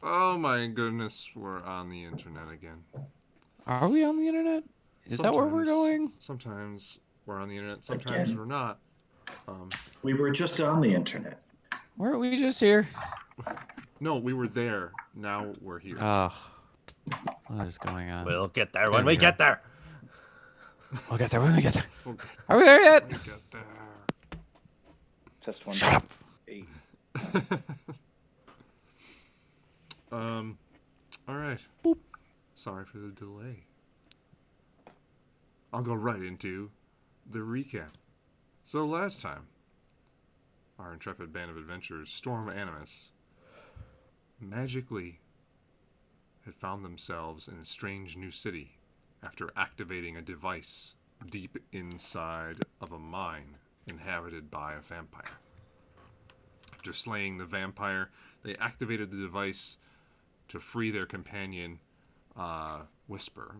Oh my goodness, we're on the internet again. Are we on the internet? Is that where we're Sometimes, going? sometimes we're on the internet, sometimes Again, we're not. Um, we were just on the internet. Weren't we just here? no, we were there. Now we're here. Oh, what is going on? We'll get there There when we we go. get there. We'll get there when we get there. We'll get Are we there yet? we get there. Test one. Shut up. Eight. All right. Sorry for the delay. I'll go right into the recap. So last time, our intrepid band of adventurers, Storm Animus, magically had found themselves in a strange new city after activating a device deep inside of a mine inhabited by a vampire. After slaying the vampire, they activated the device to free their companion, Whisper,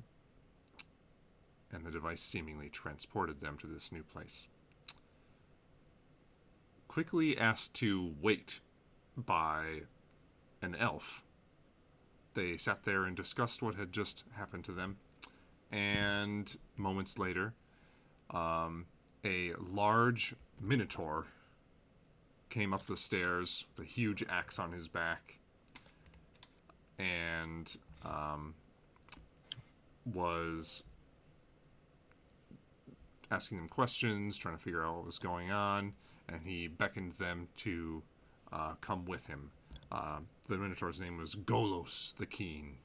and the device seemingly transported them to this new place. Quickly asked to wait by an elf, they sat there and discussed what had just happened to them, and moments later, a large minotaur came up the stairs with a huge axe on his back and was asking them questions, trying to figure out what was going on, and he beckoned them to come with him. The Minotaur's name was Golos the Keen.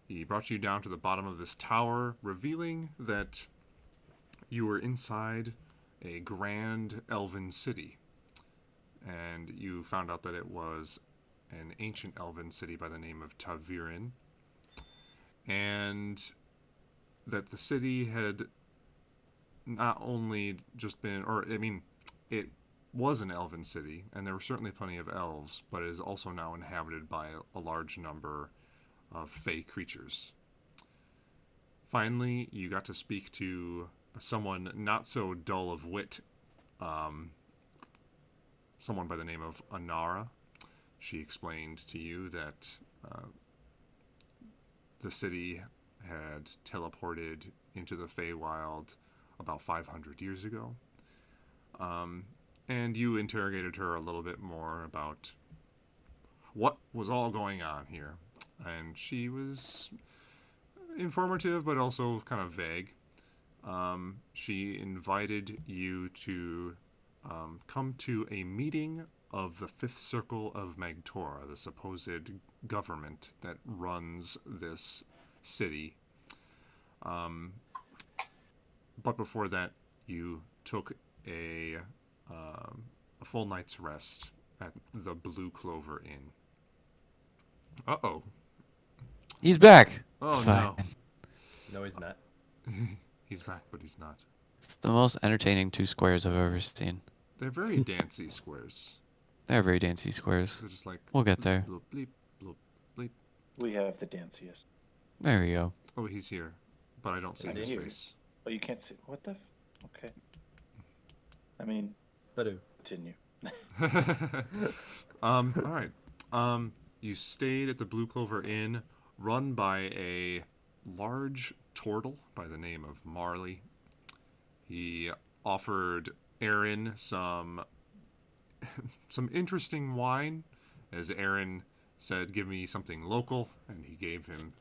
He brought you down to the bottom of this tower, revealing that you were inside a grand elven city. And you found out that it was an ancient elven city by the name of Tavirin. And that the city had not only just been, it was an elven city, and there were certainly plenty of elves, but it is also now inhabited by a large number of fey creatures. Finally, you got to speak to someone not so dull of wit, someone by the name of Anara. She explained to you that the city had teleported into the Feywild about 500 years ago. And you interrogated her a little bit more about what was all going on here. And she was informative, but also kind of vague. She invited you to come to a meeting of the Fifth Circle of Magtora, the supposed government that runs this city. But before that, you took a full night's rest at the Blue Clover Inn. Uh-oh. He's back. Oh, It's no. fine. No, he's not. He's back, but he's not. It's the most entertaining two squares I've ever seen. They're very dancey squares. They're very dancey squares. They're just like... We'll get there. Bloop, bleep, bloop, bleep. We have the danciest. There we go. Oh, he's here. But I don't see I his hear you. face. Oh, you can't see. What the? Okay. I mean, Badoo. continue. Alright. You stayed at the Blue Clover Inn, run by a large turtle by the name of Marley. He offered Aaron some interesting wine, as Aaron said, "Give me something local," and he gave him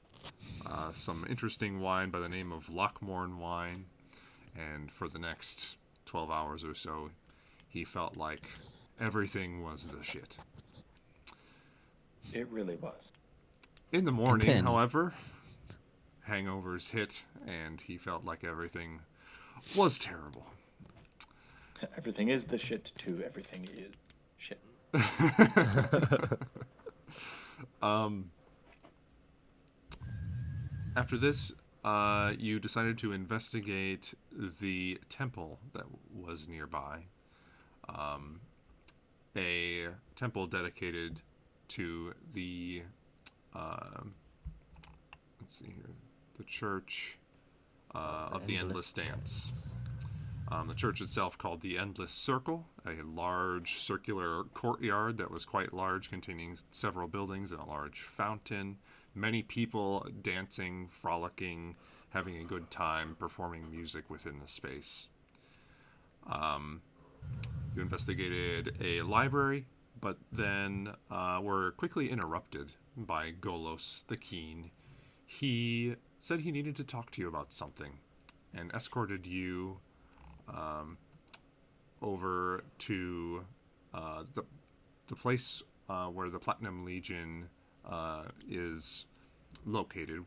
some interesting wine by the name of Lochmorn wine. And for the next 12 hours or so, he felt like everything was the shit. It really was. In the morning, then- however, hangovers hit, and he felt like everything was terrible. Everything is the shit too. Everything is shit. After this, you decided to investigate the temple that was nearby. A temple dedicated to the, let's see here, the Church of the Endless Dance. The church itself, called the Endless Circle, a large circular courtyard that was quite large, containing several buildings and a large fountain. Many people dancing, frolicking, having a good time, performing music within the space. You investigated a library, but then were quickly interrupted by Golos the Keen. He said he needed to talk to you about something and escorted you over to the place where the Platinum Legion is located,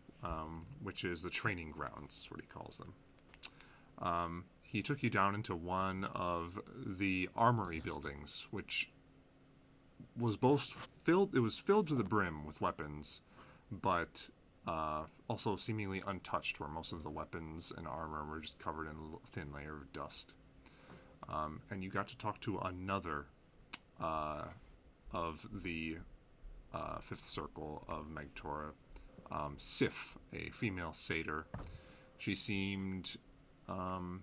which is the training grounds, what he calls them. He took you down into one of the armory buildings, which was both filled. It was filled to the brim with weapons, but also seemingly untouched, where most of the weapons and armor were just covered in a thin layer of dust. And you got to talk to another of the fifth circle of Megtora, Sif, a female satyr. She seemed kind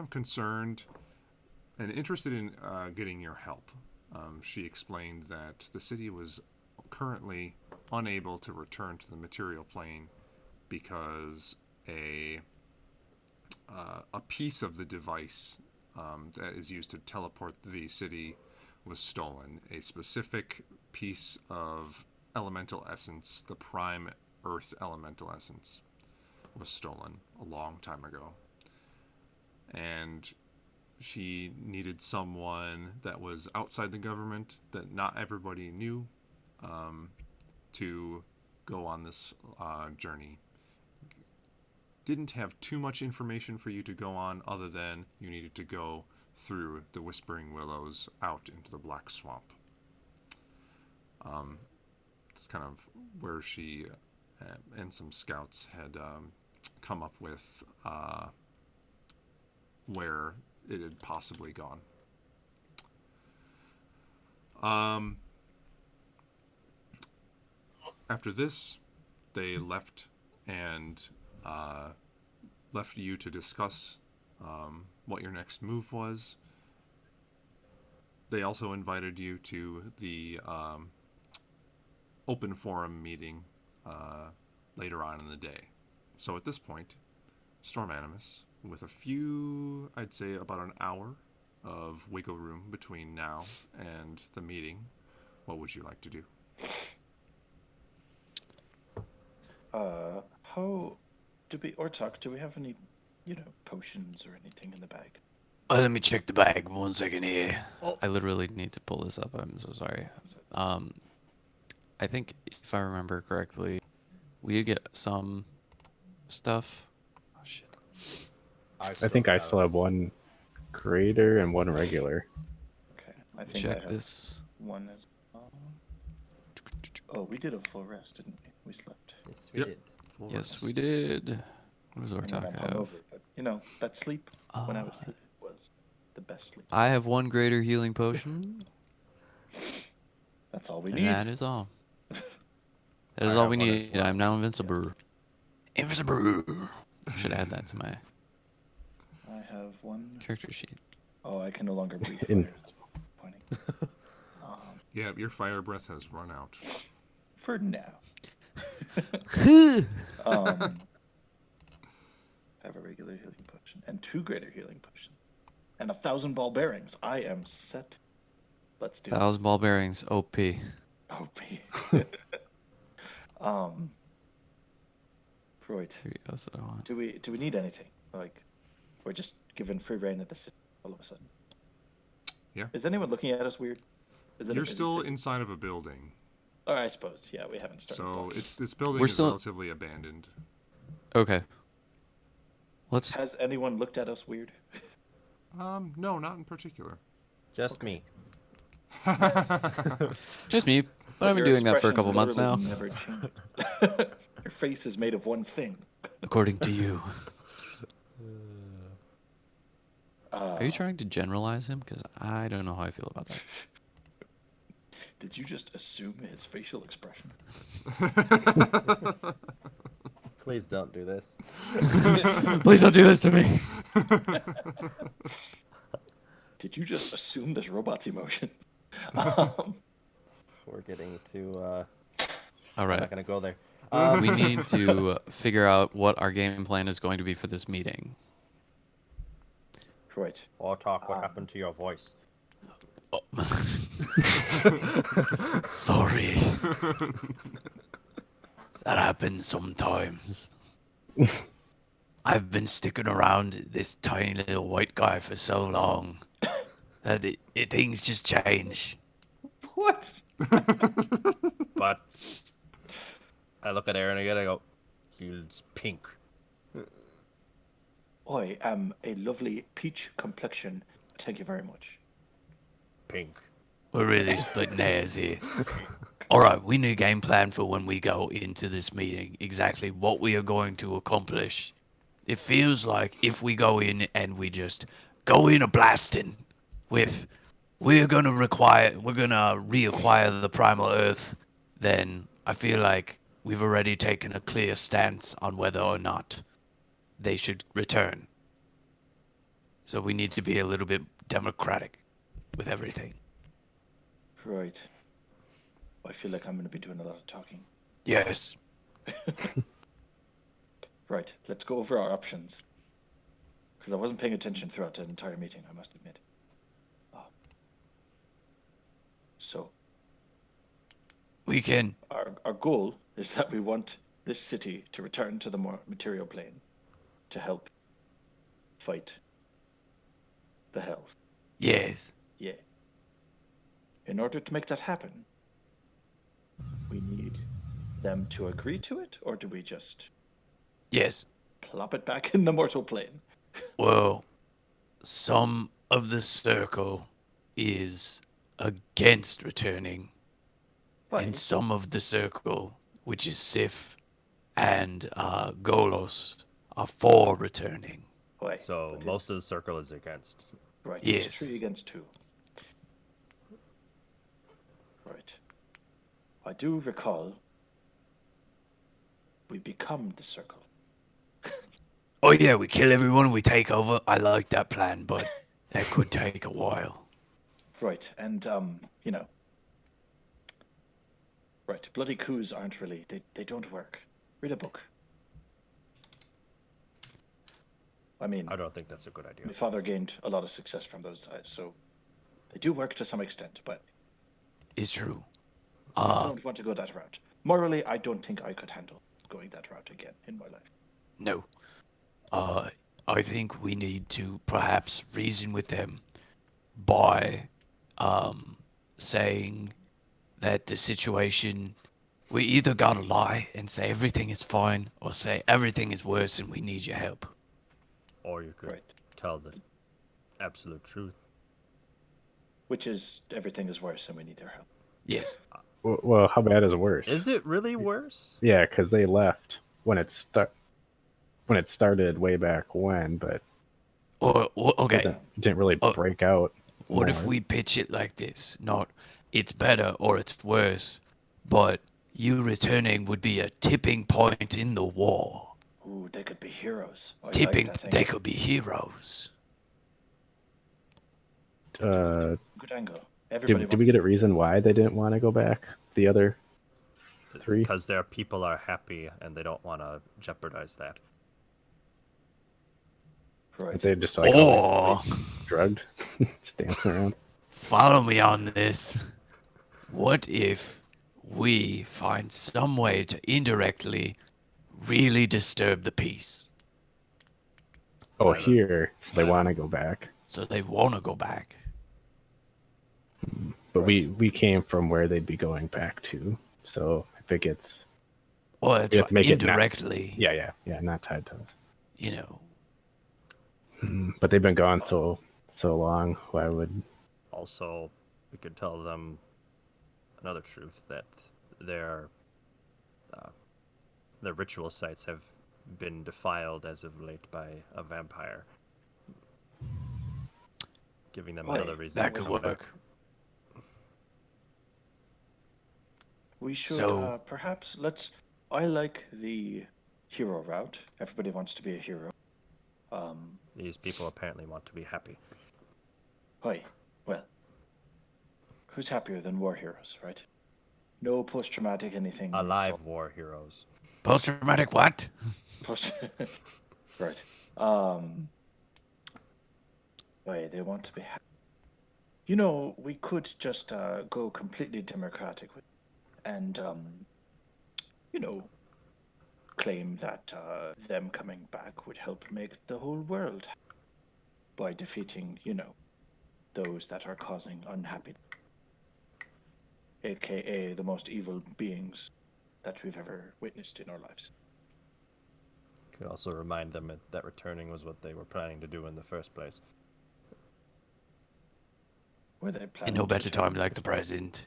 of concerned and interested in getting your help. She explained that the city was currently unable to return to the material plane because a piece of the device that is used to teleport the city was stolen. A specific piece of elemental essence, the prime earth elemental essence, was stolen a long time ago. And she needed someone that was outside the government, that not everybody knew, to go on this journey. Didn't have too much information for you to go on, other than you needed to go through the Whispering Willows out into the Black Swamp. That's kind of where she and some scouts had come up with where it had possibly gone. After this, they left and left you to discuss what your next move was. They also invited you to the open forum meeting later on in the day. So at this point, Storm Animus, with a few, I'd say about an hour of wiggle room between now and the meeting, what would you like to do? How do we, Ortok, do we have any, potions or anything in the bag? Let me check the bag 1 second here. I literally need to pull this up. I'm so sorry. I think if I remember correctly, we get some stuff. Oh shit. I think I still have one greater and one regular. Okay, I think I Check have this. one as Oh, we did a full rest, didn't we? We slept. Yes, we Yep. did. Full Yes, rest. we did. What does I mean, Ortok I'm have? hungover, but that sleep when I was Uh, sleeping was the best sleep. I have one greater healing potion, That's all we and need. that is all. That is I all have we one as need. well. I'm now invincible. Invincible. I should add that to my I have one. character sheet. Oh, I can no longer breathe In- fire. That's pointing. Yeah, your fire breath has run out. For now. That's I have a regular healing potion and 2 greater healing potions and 1,000 ball bearings. I am set. Let's do it. 1,000 ball bearings. OP. Oh, Freud, Here we go, that's what I want. do we need anything? Like, we're just given free reign at the city all of a sudden. Yeah. Is anyone looking at us weird? Is it a You're busy still city? inside of a building, Oh, I suppose. Yeah, we haven't started. so walking. this building We're is still- relatively abandoned. Okay. Let's. Has anyone looked at us weird? No, not in particular. Just me. Just me, but I've been Your doing that for a expression couple months now. literally never changed. Your face is made of one thing. According to you. Uh, Are you trying to generalize him? Because I don't know how I feel about that. Did you just assume his facial expression? Please don't do this. Please don't do this to me. Did you just assume this robot's emotions? We're getting to. All I'm right. not gonna go there. We need to figure out what our game plan is going to be for this meeting. Right. Oh, talk. What happened to your voice? Sorry. That happens sometimes. I've been sticking around this tiny little white guy for so long that things just change. What? But I look at Aaron again. I go, he's pink. I am a lovely peach complexion. Thank you very much. Pink. We're really splitting hairs here. All right, we need a game plan for when we go into this meeting. Exactly what we are going to accomplish. It feels like if we go in and we just go in a blasting with, we're gonna reacquire the primal earth, then I feel like we've already taken a clear stance on whether or not they should return. So we need to be a little bit democratic with everything. Right. I feel like I'm going to be doing a lot of talking. Yes. Right. Let's go over our options. Because I wasn't paying attention throughout the entire meeting, I must admit. So, We can. our goal is that we want this city to return to the material plane to help fight the hells. Yes. Yeah. In order to make that happen, we need them to agree to it, or do we just Yes. plop it back in the mortal plane? Well, some of the circle is against returning, Why? and some of the circle, which is Sif and Golos, are for returning. Why? So But most of the circle is against. right. Yes. It's 3 against 2. Right. I do recall we become the circle. Oh yeah, we kill everyone, we take over. I like that plan, but that could take a while. Right, and right, bloody coups aren't really, they don't work. Read a book. I mean, I don't think that's a good idea. my father gained a lot of success from those sides, so they do work to some extent, but It's true. I don't want to go that route. Morally, I don't think I could handle going that route again in my life. No. I think we need to perhaps reason with them by saying that the situation, we either gotta lie and say everything is fine, or say everything is worse and we need your help. Or you could Right. tell the absolute truth. Which is, everything is worse and we need their help. Yes. Well, how bad is it worse? Is it really worse? Yeah, because they left when it started way back when, but Or it okay. didn't really Oh, break out. What if more. we pitch it like this? Not it's better or it's worse, but you returning would be a tipping point in the war. Ooh, they could be heroes. I Tipping, like that they angle. could be heroes. Good angle. Everybody did we get a reason why they didn't want to go back? The other 3? Because their people are happy and they don't want to jeopardize that. Right. They just like Or drugged, just dancing around. follow me on this. What if we find some way to indirectly really disturb the peace? Oh, here, so they want to go back. So they want to go back. But we came from where they'd be going back to. So if it gets, Well, it's we have to make it not- indirectly, yeah, not tied to us. you know. But they've been gone so long. Why would? Also, we could tell them another truth, that their ritual sites have been defiled as of late by a vampire, giving them another reason That to could come back. work. We should So- perhaps I like the hero route. Everybody wants to be a hero. These people apparently want to be happy. Hi. Well, who's happier than war heroes, right? No post-traumatic anything. it's Alive all war heroes. Post-traumatic what? Post- right. Why they want to be happy. You know, we could just go completely democratic with, and you know, claim that them coming back would help make the whole world happy by defeating, you know, those that are causing unhappiness, aka the most evil beings that we've ever witnessed in our lives. Could also remind them that returning was what they were planning to do in the first place. Were they In planning no to better return? time like the present.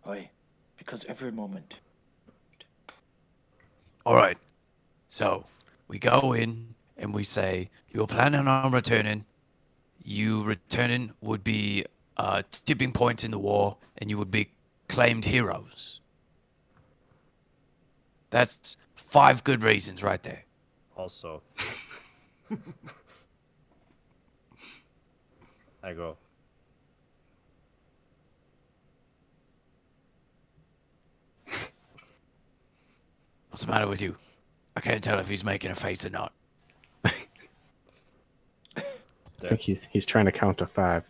Why? Because every moment. All right. So we go in and we say you're planning on returning. You returning would be a tipping point in the war, and you would be claimed heroes. That's 5 good reasons right there. Also, I go, What's the matter with you? I can't tell if he's making a face or not. I think he's trying to count to 5.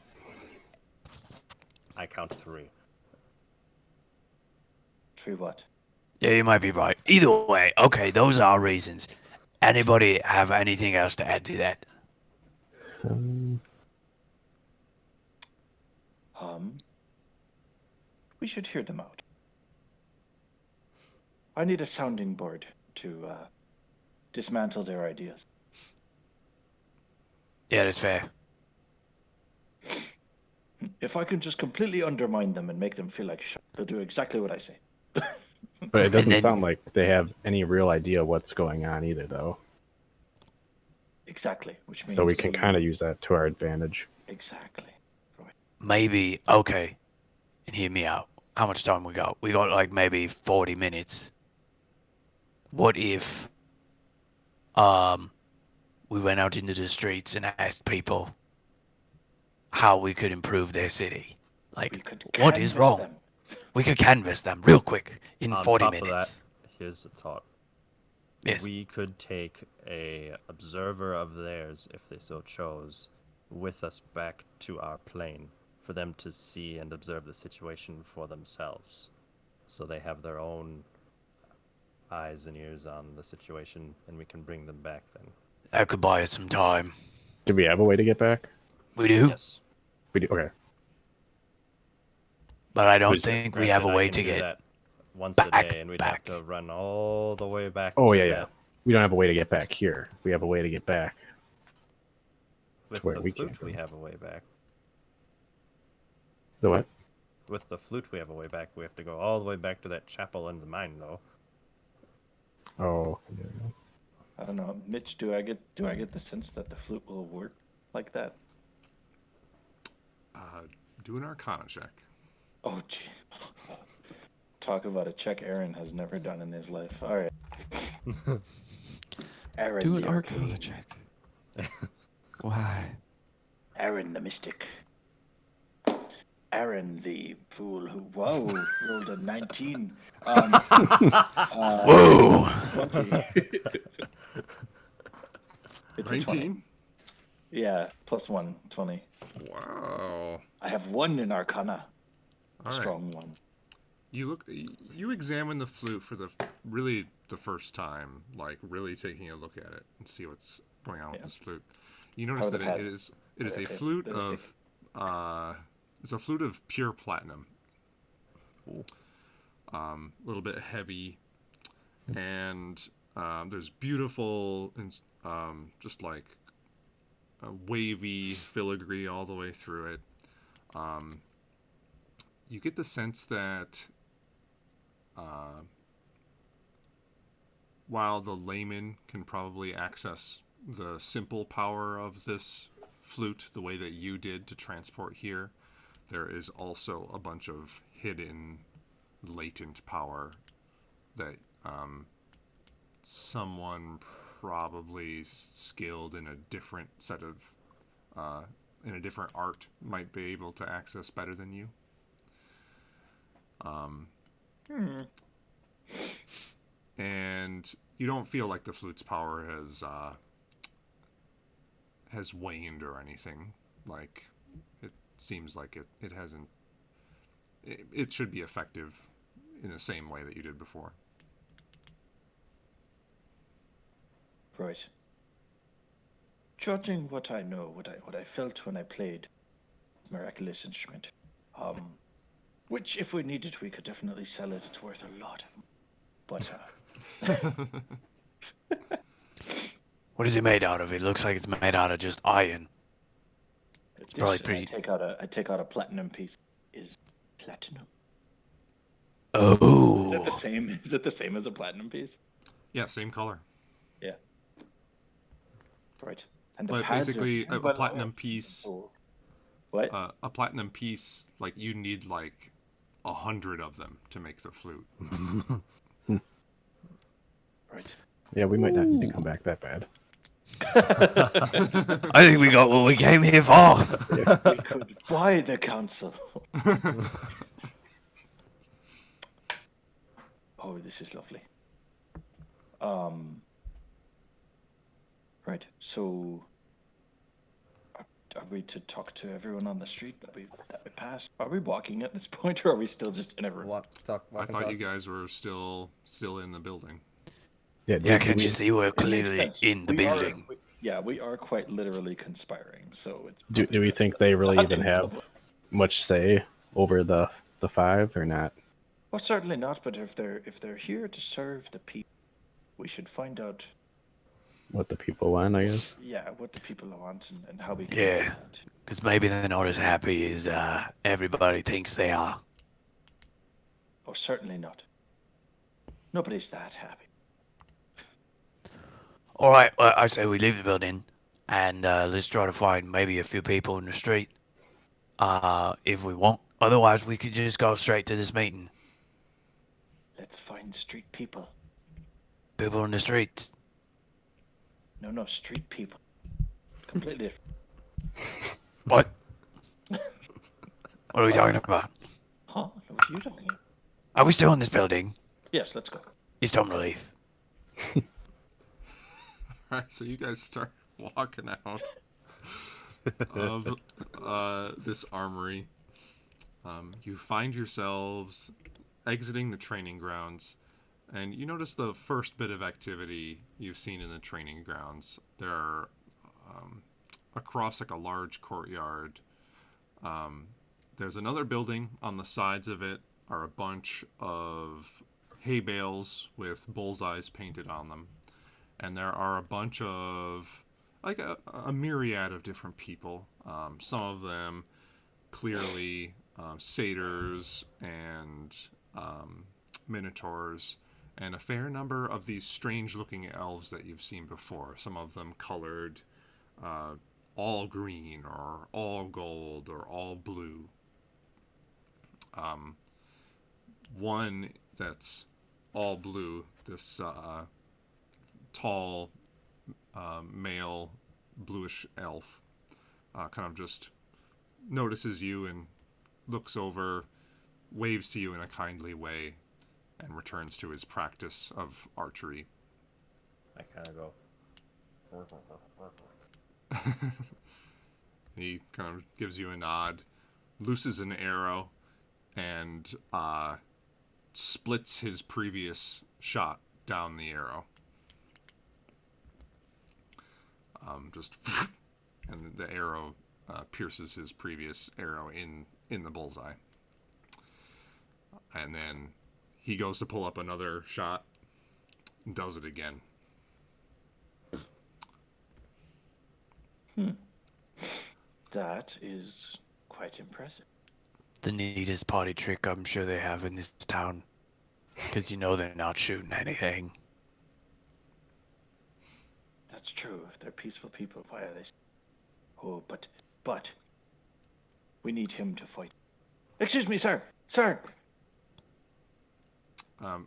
I count 3. Three what? Yeah, you might be right. Either way, okay, those are reasons. Anybody have anything else to add to that? We should hear them out. I need a sounding board to dismantle their ideas. Yeah, that's fair. If I can just completely undermine them and make them feel like shit, they'll do exactly what I say. But it doesn't then- sound like they have any real idea what's going on either, though. Exactly, which means So we can kind of use that to our advantage. exactly. Right. Maybe, okay, and hear me out. How much time we got? We got like maybe 40 minutes. What if we went out into the streets and asked people how we could improve their city? We Like, could what is canvass wrong? them. We could canvass them real quick in On 40 top minutes. of that, here's a thought. Yes. We could take a observer of theirs, if they so chose, with us back to our plane for them to see and observe the situation for themselves. So they have their own eyes and ears on the situation, and we can bring them back then. That could buy us some time. Do we have a way to get back? We do, Yes. We do. Okay. but I don't Which- think we have a Granted, I way can to do get. that once back, a day, and we'd back. have to run all the way back. Oh, to yeah, yeah. that. We don't have a way to get back here. We have a way to get back. With where the we came flute, we from. have a way back. The what? With the flute, we have a way back. We have to go all the way back to that chapel in the mine, though. Oh, yeah. I don't know, Mitch. Do I get the sense that the flute will work like that? Do an Arcana check. Oh, gee. Talk about a check Aaron has never done in his life. All right. Aaron, Do an the Arcana arcane. check. Why? Aaron the mystic. Aaron the fool who, whoa, rolled a 19. Whoa! 20. It's a 20. 19? Yeah, plus 1, 20. Wow. I have 1 in Arcana. All right. Strong 1. You examine the flute for the first time, like really taking a look at it and see what's going on with Yeah. this flute. You notice Are the that pad- it is a okay, flute that is of it's a flute of pure platinum. A little bit heavy, and there's beautiful and just like wavy filigree all the way through it. You get the sense that while the layman can probably access the simple power of this flute the way that you did to transport here, there is also a bunch of hidden, latent power that someone probably skilled in a different set of in a different art might be able to access better than you. And you don't feel like the flute's power has waned or anything. Like, it seems like it hasn't. It should be effective in the same way that you did before. Right. Judging what I know, what I felt when I played Miraculous Instrument, which if we needed, we could definitely sell it. It's worth a lot of money. But What is it made out of? It looks like it's made out of just iron. it's probably pretty- I take out a platinum piece. Is platinum? Oh. Is it the same? Is it the same as a platinum piece? Yeah, same color. Yeah. Right. And the But pads are basically, a well- platinum piece. Oh. What? A platinum piece, like, you need like 100 of them to make the flute. Right. Yeah, we might not need to come back that bad. I think we got what we came here for. We could buy the council. Oh, this is lovely. Right. So, are we to talk to everyone on the street that we passed? Are we walking at this point, or are we still just in a room? Walk, talk, I walk and thought talk. you guys were still in the building. Yeah, Yeah, do can't we- you see we're It makes clearly sense. in the We are- building? we are quite literally conspiring. So it's. do we think they really Not even in have public. much say over the five or not? Well, certainly not. But if they're here to serve the people, we should find out. What the people want, I guess. Yeah, what the people want and how we can. Yeah. do that. Because maybe they're not as happy as everybody thinks they are. Oh, certainly not. Nobody's that happy. All right, well, I say we leave the building and let's try to find maybe a few people in the street if we want. Otherwise, we could just go straight to this meeting. Let's find street people. People in the streets. No, street people. Completely different. What? What are we talking about? Huh? What are you talking about? Are we still in this building? Yes, let's go. It's time to leave. Alright, so you guys start walking out of this armory. You find yourselves exiting the training grounds, and you notice the first bit of activity you've seen in the training grounds. There are, across like a large courtyard, there's another building. On the sides of it are a bunch of hay bales with bullseyes painted on them. And there are a bunch of, like a myriad of different people. Some of them clearly satyrs and minotaurs, and a fair number of these strange-looking elves that you've seen before. Some of them colored all green or all gold or all blue. One that's all blue, this tall male bluish elf kind of just notices you and looks over, waves to you in a kindly way, and returns to his practice of archery. I kind of go. He kind of gives you a nod, looses an arrow, and splits his previous shot down the arrow. And the arrow pierces his previous arrow in the bullseye. And then he goes to pull up another shot and does it again. That is quite impressive. The neatest party trick I'm sure they have in this town. Because you know they're not shooting anything. That's true. If they're peaceful people, why are they? Oh, but we need him to fight. Excuse me, sir.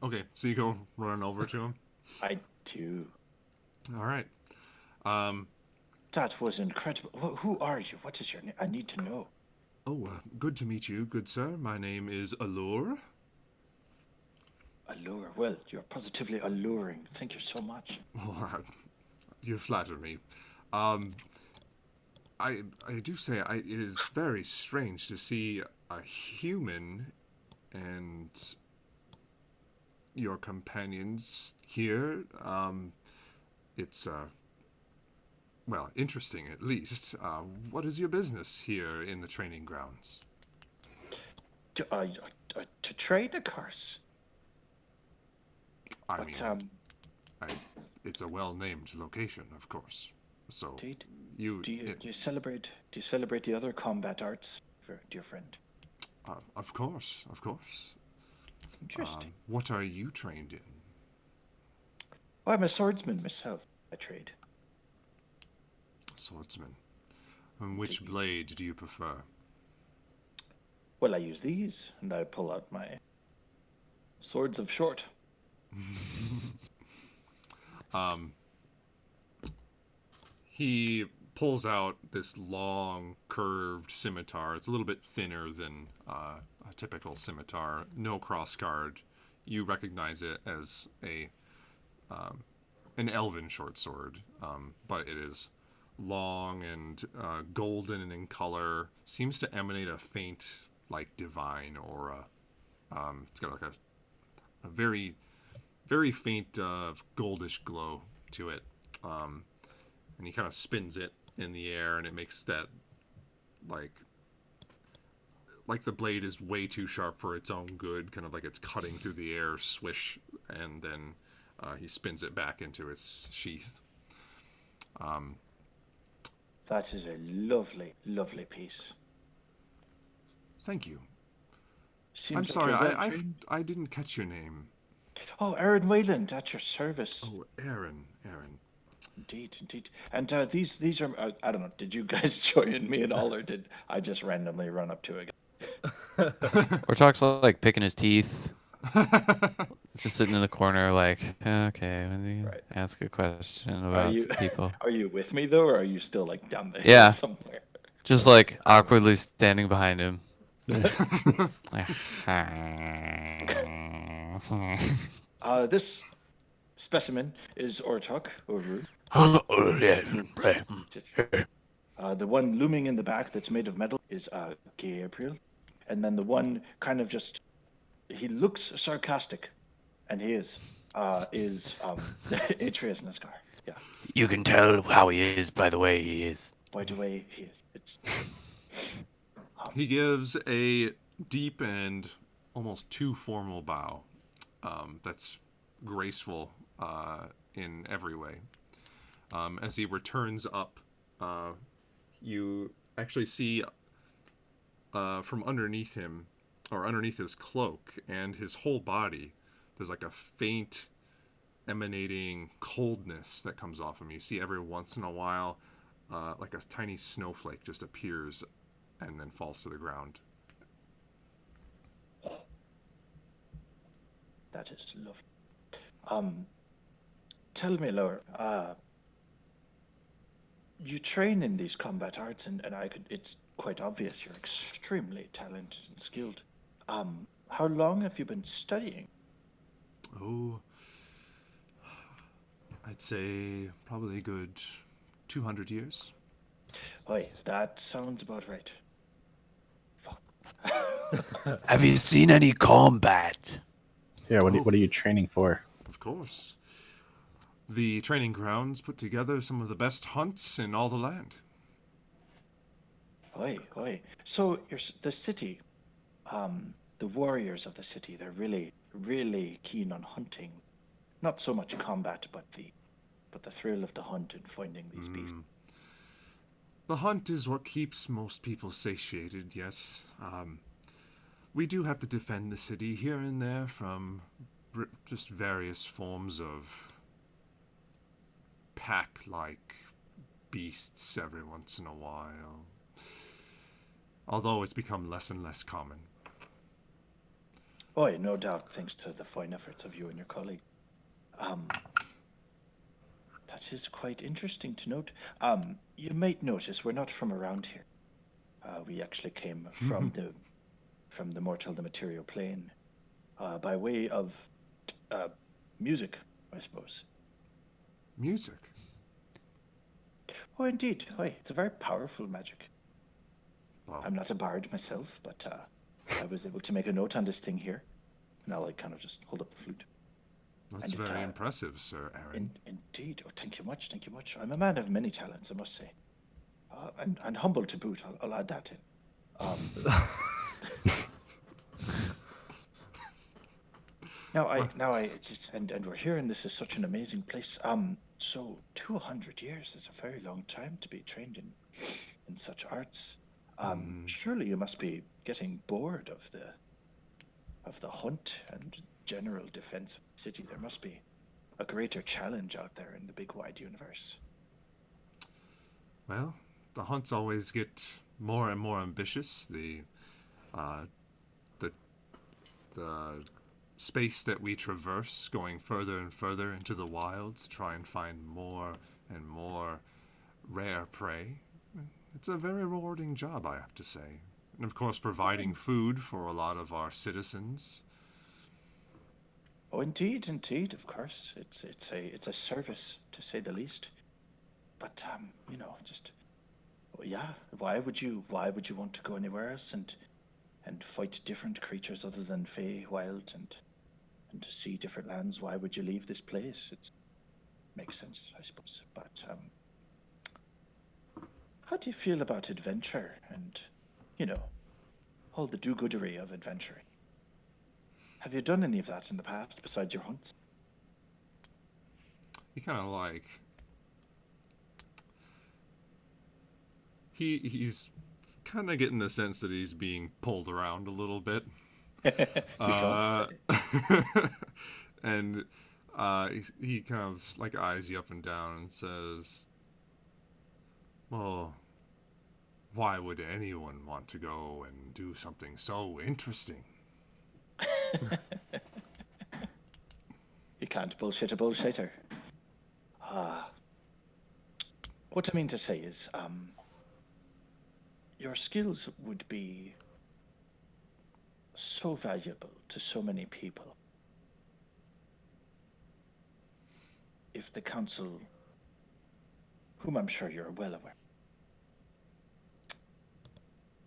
Okay, so you go running over to him. I too. All right. That was incredible. Who are you? What is your name? I need to know. Good to meet you, good sir. My name is Allure. Allure. Well, you're positively alluring. Thank you so much. Oh, you flatter me. I do say it is very strange to see a human and your companions here. It's well, interesting at least. What is your business here in the training grounds? To train a curse. I But mean, it's a well-named location, of course. So indeed. you, Do you celebrate the other combat arts, dear friend? of course, of course. Interesting. What are you trained in? I'm a swordsman myself. I trade. Swordsman. And which blade do you prefer? Well, I use these, and I pull out my swords of short. He pulls out this long, curved scimitar. It's a little bit thinner than a typical scimitar. No crossguard. You recognize it as an elven short sword, but it is long and golden in color. Seems to emanate a faint, like divine aura. It's got like a very, very faint goldish glow to it. And he kind of spins it in the air, and it makes that like the blade is way too sharp for its own good, kind of like it's cutting through the air, swish, and then he spins it back into its sheath. That is a lovely, lovely piece. Thank you. Seems I'm like sorry, you're well trained. I didn't catch your name. Oh, Aaron Wayland, at your service. Oh, Aaron. Indeed, indeed. And these are, I don't know, did you guys join me at all, or did I just randomly run up to a guy? Ortalk's like picking his teeth. Just sitting in the corner, like, okay, let me Right. ask a question Are about you, people. are you with me, though, or are you still, like, down the hill Yeah. somewhere? Just like awkwardly standing behind him. This specimen is Ortok, Oru. The one looming in the back that's made of metal is Gabriel. And then the one kind of just, he looks sarcastic, and he is Atreus Nescar. Yeah. You can tell how he is by the way he is. By the way, he is. It's He gives a deep and almost too formal bow. That's graceful in every way. As he returns up, you actually see from underneath him, or underneath his cloak and his whole body, there's like a faint emanating coldness that comes off him. You see every once in a while, like a tiny snowflake just appears and then falls to the ground. That is lovely. Tell me, Laura, you train in these combat arts, and it's quite obvious you're extremely talented and skilled. How long have you been studying? Oh, I'd say probably a good 200 years. Oi, that sounds about right. Have you seen any combat? Yeah, what are you training for? Of course. The training grounds put together some of the best hunts in all the land. Oi. So the city, the warriors of the city, they're really, really keen on hunting. Not so much combat, but the thrill of the hunt and finding these beasts. The hunt is what keeps most people satiated, yes. We do have to defend the city here and there from just various forms of pack-like beasts every once in a while. Although it's become less and less common. Oi, no doubt, thanks to the fine efforts of you and your colleague. it is quite interesting to note. You might notice we're not from around here. We actually came from the mortal, the material plane, by way of music, I suppose. Music. Oh, indeed. Oh, it's a very powerful magic. Well, I'm not a bard myself, but I was able to make a note on this thing here. And I'll kind of just hold up the flute. that's and it, very impressive, Sir Aaron. Indeed. Oh, thank you much. Thank you much. I'm a man of many talents, I must say. And humble to boot. I'll add that in. Now I just and we're here, and this is such an amazing place. So 200 years is a very long time to be trained in such arts. Surely you must be getting bored of the hunt and general defense of the city. There must be a greater challenge out there in the big wide universe. Well, the hunts always get more and more ambitious. The space that we traverse, going further and further into the wilds, try and find more and more rare prey. It's a very rewarding job, I have to say. And of course, providing food for a lot of our citizens. Oh, indeed, of course. It's a service, to say the least. But just yeah. Why would you want to go anywhere else and fight different creatures other than Fey Wild and to see different lands? Why would you leave this place? It makes sense, I suppose. But how do you feel about adventure and all the do-goodery of adventuring? Have you done any of that in the past besides your hunts? He kind of like he's kind of getting the sense that he's being pulled around a little bit. And he kind of like eyes you up and down and says, well, why would anyone want to go and do something so interesting? You can't bullshit a bullshitter. What I mean to say is, your skills would be so valuable to so many people if the council, whom I'm sure you're well aware,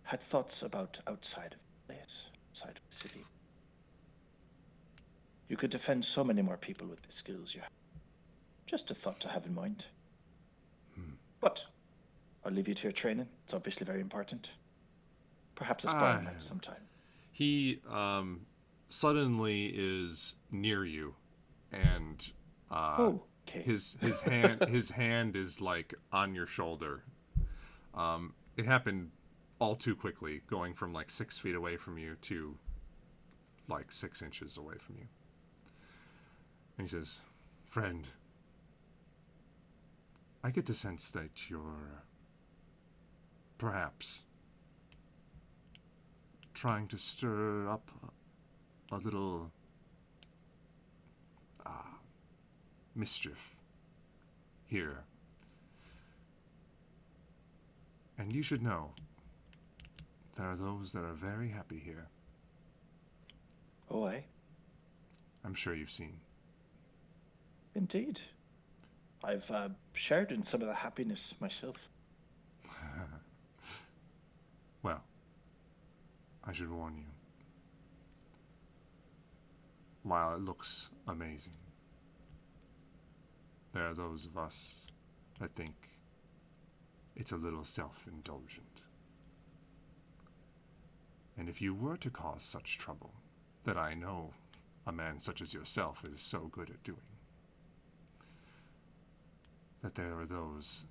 had thoughts about outside of the place, outside of the city. You could defend so many more people with the skills you have. Just a thought to have in mind. But I'll leave you to your training. It's obviously very important. Perhaps a sparring match sometime. He suddenly is near you, and Okay. his hand is like on your shoulder. It happened all too quickly, going from like 6 feet away from you to like 6 inches away from you. And he says, "Friend, I get the sense that you're perhaps trying to stir up a little mischief here. And you should know, there are those that are very happy here. Oh, aye. I'm sure you've seen. Indeed. I've shared in some of the happiness myself. Well, I should warn you. While it looks amazing, there are those of us that think it's a little self-indulgent. And if you were to cause such trouble, that I know a man such as yourself is so good at doing, that there are those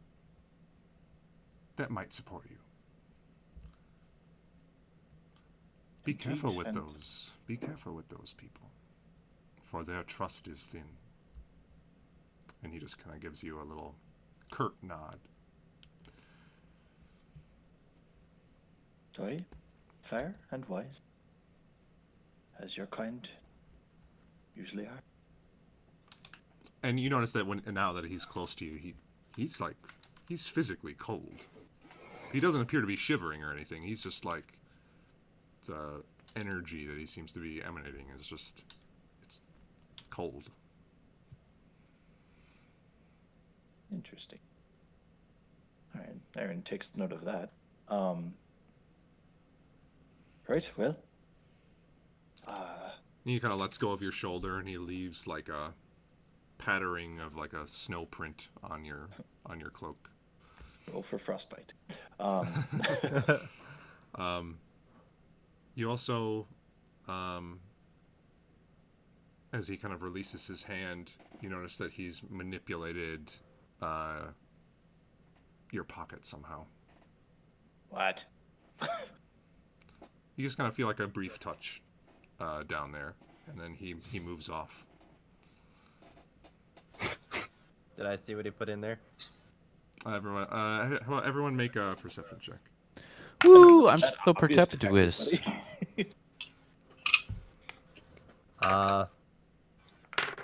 that might support you. Be Indeed, careful with and- those. Be careful with those people, for their trust is thin. And he just kind of gives you a little curt nod. Aye. Fair and wise. As your kind usually are. And you notice that now that he's close to you, he's physically cold. He doesn't appear to be shivering or anything. He's just like the energy that he seems to be emanating is just it's cold. Interesting. All right, Aaron takes note of that. Right, well. He kind of lets go of your shoulder, and he leaves like a pattering of like a snow print on your cloak. Roll for frostbite. You also, as he kind of releases his hand, you notice that he's manipulated your pocket somehow. What? You just kind of feel like a brief touch down there, and then he moves off. Did I see what he put in there? Everyone make a perception check. Woo! I'm so Obvious to perceptuous. everybody.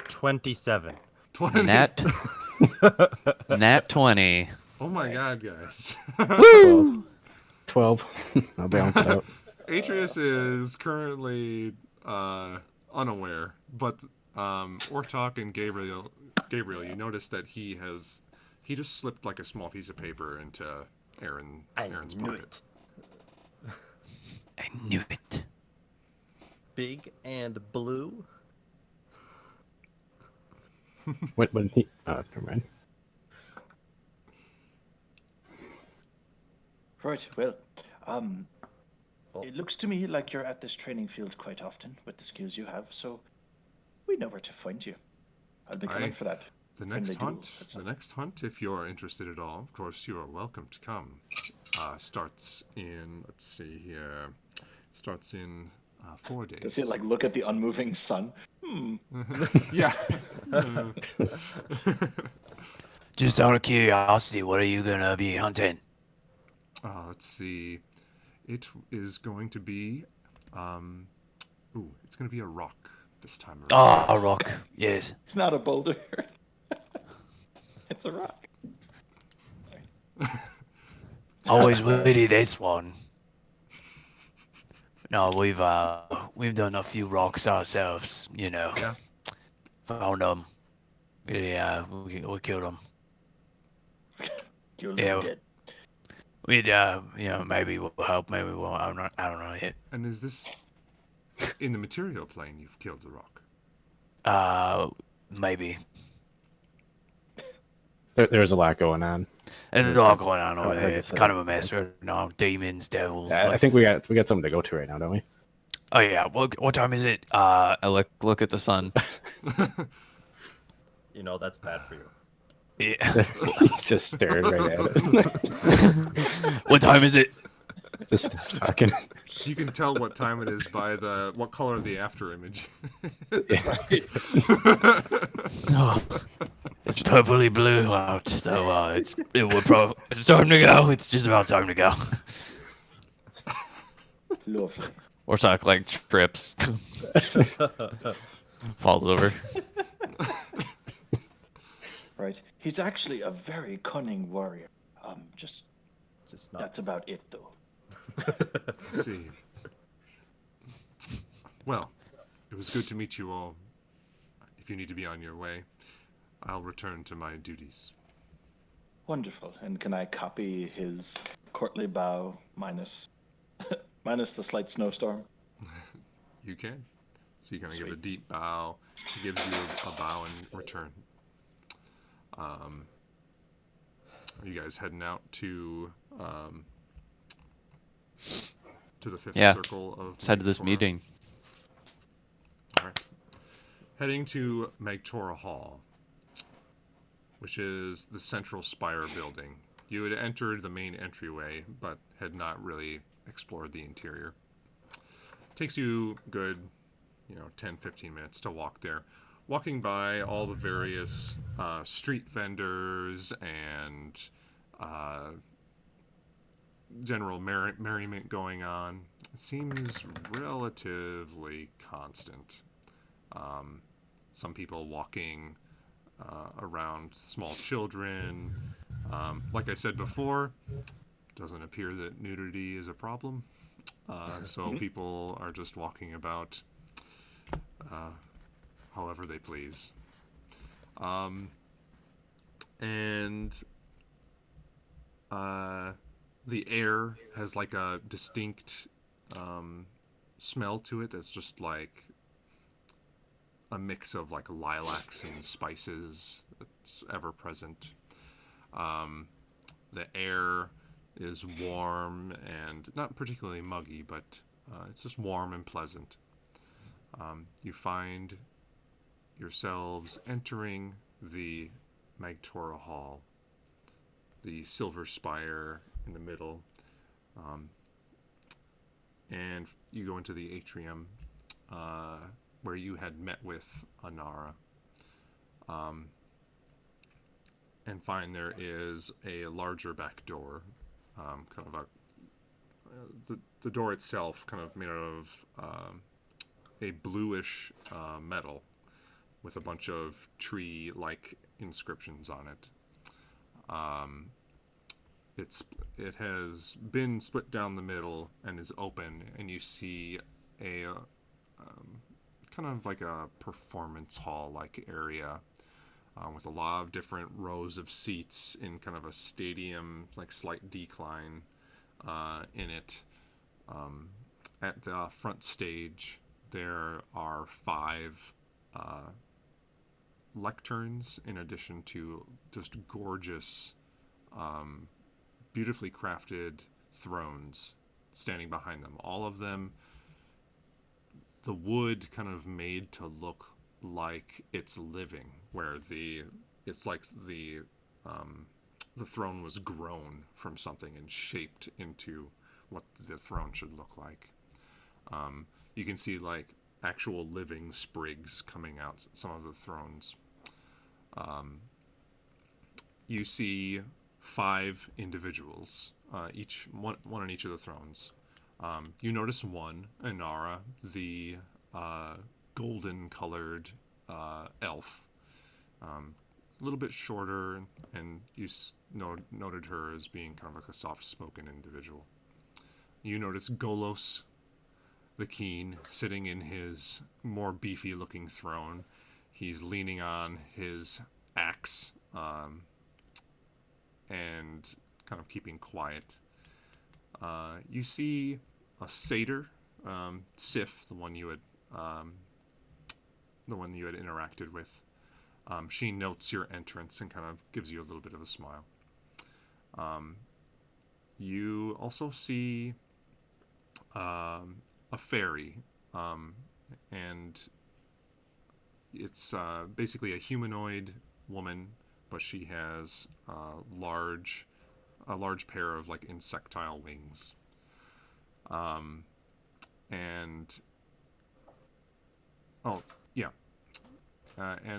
27. 20. Nat 20. Oh my god, guys. Woo! 12. I'll balance it out. Atreus is currently unaware, but Ortok and Gabriel, you notice that he just slipped like a small piece of paper into Aaron's knew pocket. it. I knew it. Big and blue. When he. Oh, never mind. Right, well, it looks to me like you're at this training field quite often with the skills you have, so we know where to find you. I'll be coming for that. The when next they do hunt, at the some- next hunt, if you're interested at all, of course, you are welcome to come. Starts in, let's see here, starts in 4 days. Does he like look at the unmoving sun? Yeah. Just out of curiosity, what are you gonna be hunting? Let's see. It is going to be, it's going to be a rock this time around. Oh, a rock. Yes. It's not a boulder. It's a rock. Always witty this one. No, we've done a few rocks ourselves. You know. Yeah. Found them. Yeah, we killed them. You're Yeah. dead. We'd maybe we'll help, maybe we won't. I don't know yet. And is this in the material plane you've killed the rock? Maybe. There's a lot going on. There's a lot going on over Like here. I It's said, kind of a mess. No, demons, devils. I think we got something to go to right now, don't we? Oh yeah. What time is it? I look at the sun. You know that's bad for you. Yeah. He's just staring right at it. What time is it? Just talking. You can tell what time it is by what color the after image. Oh, it's purpley blue out, so it's time to go. It's just about time to go. Lovely. Or Sock like trips, falls over. Right. He's actually a very cunning warrior. Just Not. that's about it, though. Let's see. Well, it was good to meet you all. If you need to be on your way, I'll return to my duties. Wonderful. And can I copy his courtly bow minus the slight snowstorm? You can. So you kind of give a Sweet. deep bow. He gives you a bow in return. Are you guys heading out to the fifth Yeah. circle of Let's head to this Magtora? meeting. All right. Heading to Magtora Hall, which is the central spire building. You had entered the main entryway, but had not really explored the interior. Takes you good, 10, 15 minutes to walk there. Walking by all the various street vendors and general merriment going on. It seems relatively constant. Some people walking around small children. Like I said before, doesn't appear that nudity is a problem. So people are just walking about however they please. And the air has like a distinct smell to it that's just like a mix of like lilacs and spices that's ever present. The air is warm and not particularly muggy, but it's just warm and pleasant. You find yourselves entering the Magtora Hall, the silver spire in the middle, and you go into the atrium where you had met with Anara, and find there is a larger back door, kind of the door itself kind of made out of a bluish metal with a bunch of tree-like inscriptions on it. It has been split down the middle and is open, and you see a kind of like a performance hall-like area with a lot of different rows of seats in kind of a stadium, like slight decline in it. At the front stage, there are 5 lecterns, in addition to just gorgeous, beautifully crafted thrones standing behind them. All of them, the wood kind of made to look like it's living, where it's like the throne was grown from something and shaped into what the throne should look like. You can see like actual living sprigs coming out some of the thrones. You see 5 individuals, each one on each of the thrones. You notice one, Inara, the golden-colored elf, a little bit shorter, and you noted her as being kind of like a soft-spoken individual. You notice Golos, the Keen, sitting in his more beefy-looking throne. He's leaning on his axe and kind of keeping quiet. You see a satyr, Sif, the one you had interacted with. She notes your entrance and kind of gives you a little bit of a smile. You also see a fairy, and it's basically a humanoid woman, but she has a large pair of like insectile wings. And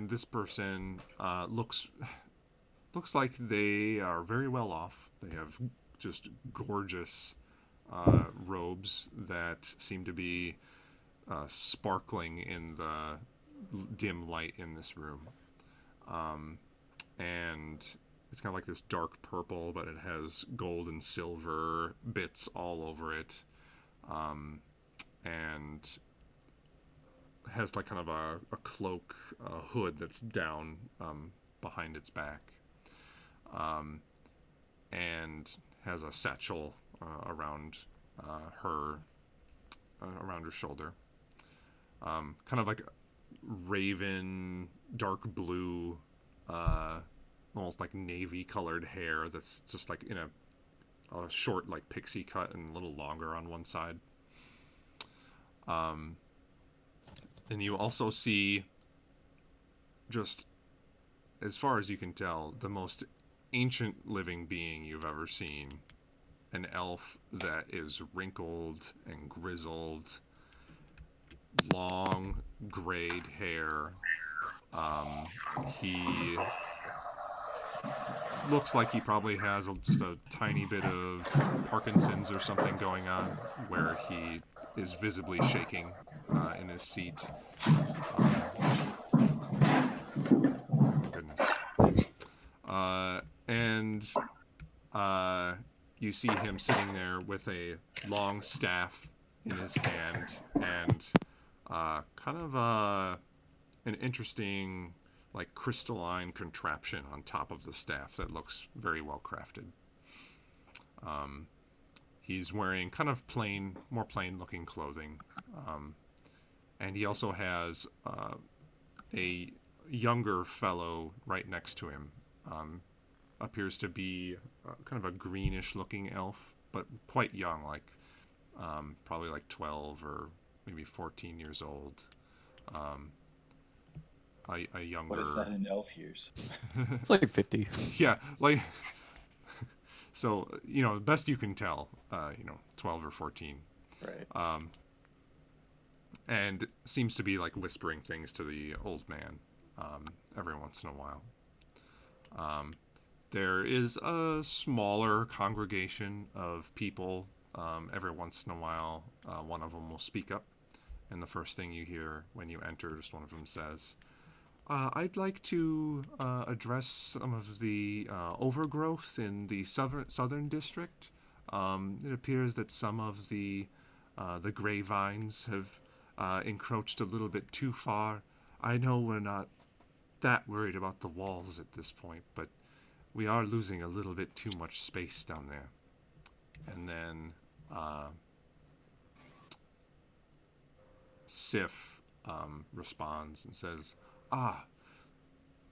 this person looks like they are very well off. They have just gorgeous robes that seem to be sparkling in the dim light in this room. And it's kind of like this dark purple, but it has gold and silver bits all over it. And has like kind of a cloak, a hood that's down behind its back. And has a satchel around her shoulder. Kind of like raven, dark blue, almost like navy colored hair that's just like in a short like pixie cut and a little longer on one side. And you also see, just as far as you can tell, the most ancient living being you've ever seen. An elf that is wrinkled and grizzled, long grayed hair. He looks like he probably has just a tiny bit of Parkinson's or something going on, where he is visibly shaking in his seat. Oh goodness. and you see him sitting there with a long staff in his hand and kind of an interesting, like, crystalline contraption on top of the staff that looks very well crafted. He's wearing kind of more plain looking clothing, and he also has a younger fellow right next to him. Appears to be kind of a greenish looking elf, but quite young, like probably like 12 or maybe 14 years old. A younger. What is that in elf years? It's like 50. Yeah, like. So, best you can tell, 12 or 14. Right. And seems to be like whispering things to the old man every once in a while. There is a smaller congregation of people. Every once in a while, one of them will speak up. And the first thing you hear when you enter, just one of them says, I'd like to address some of the overgrowth in the southern district. It appears that some of the gray vines have encroached a little bit too far. I know we're not that worried about the walls at this point, but we are losing a little bit too much space down there. And then Sif responds and says,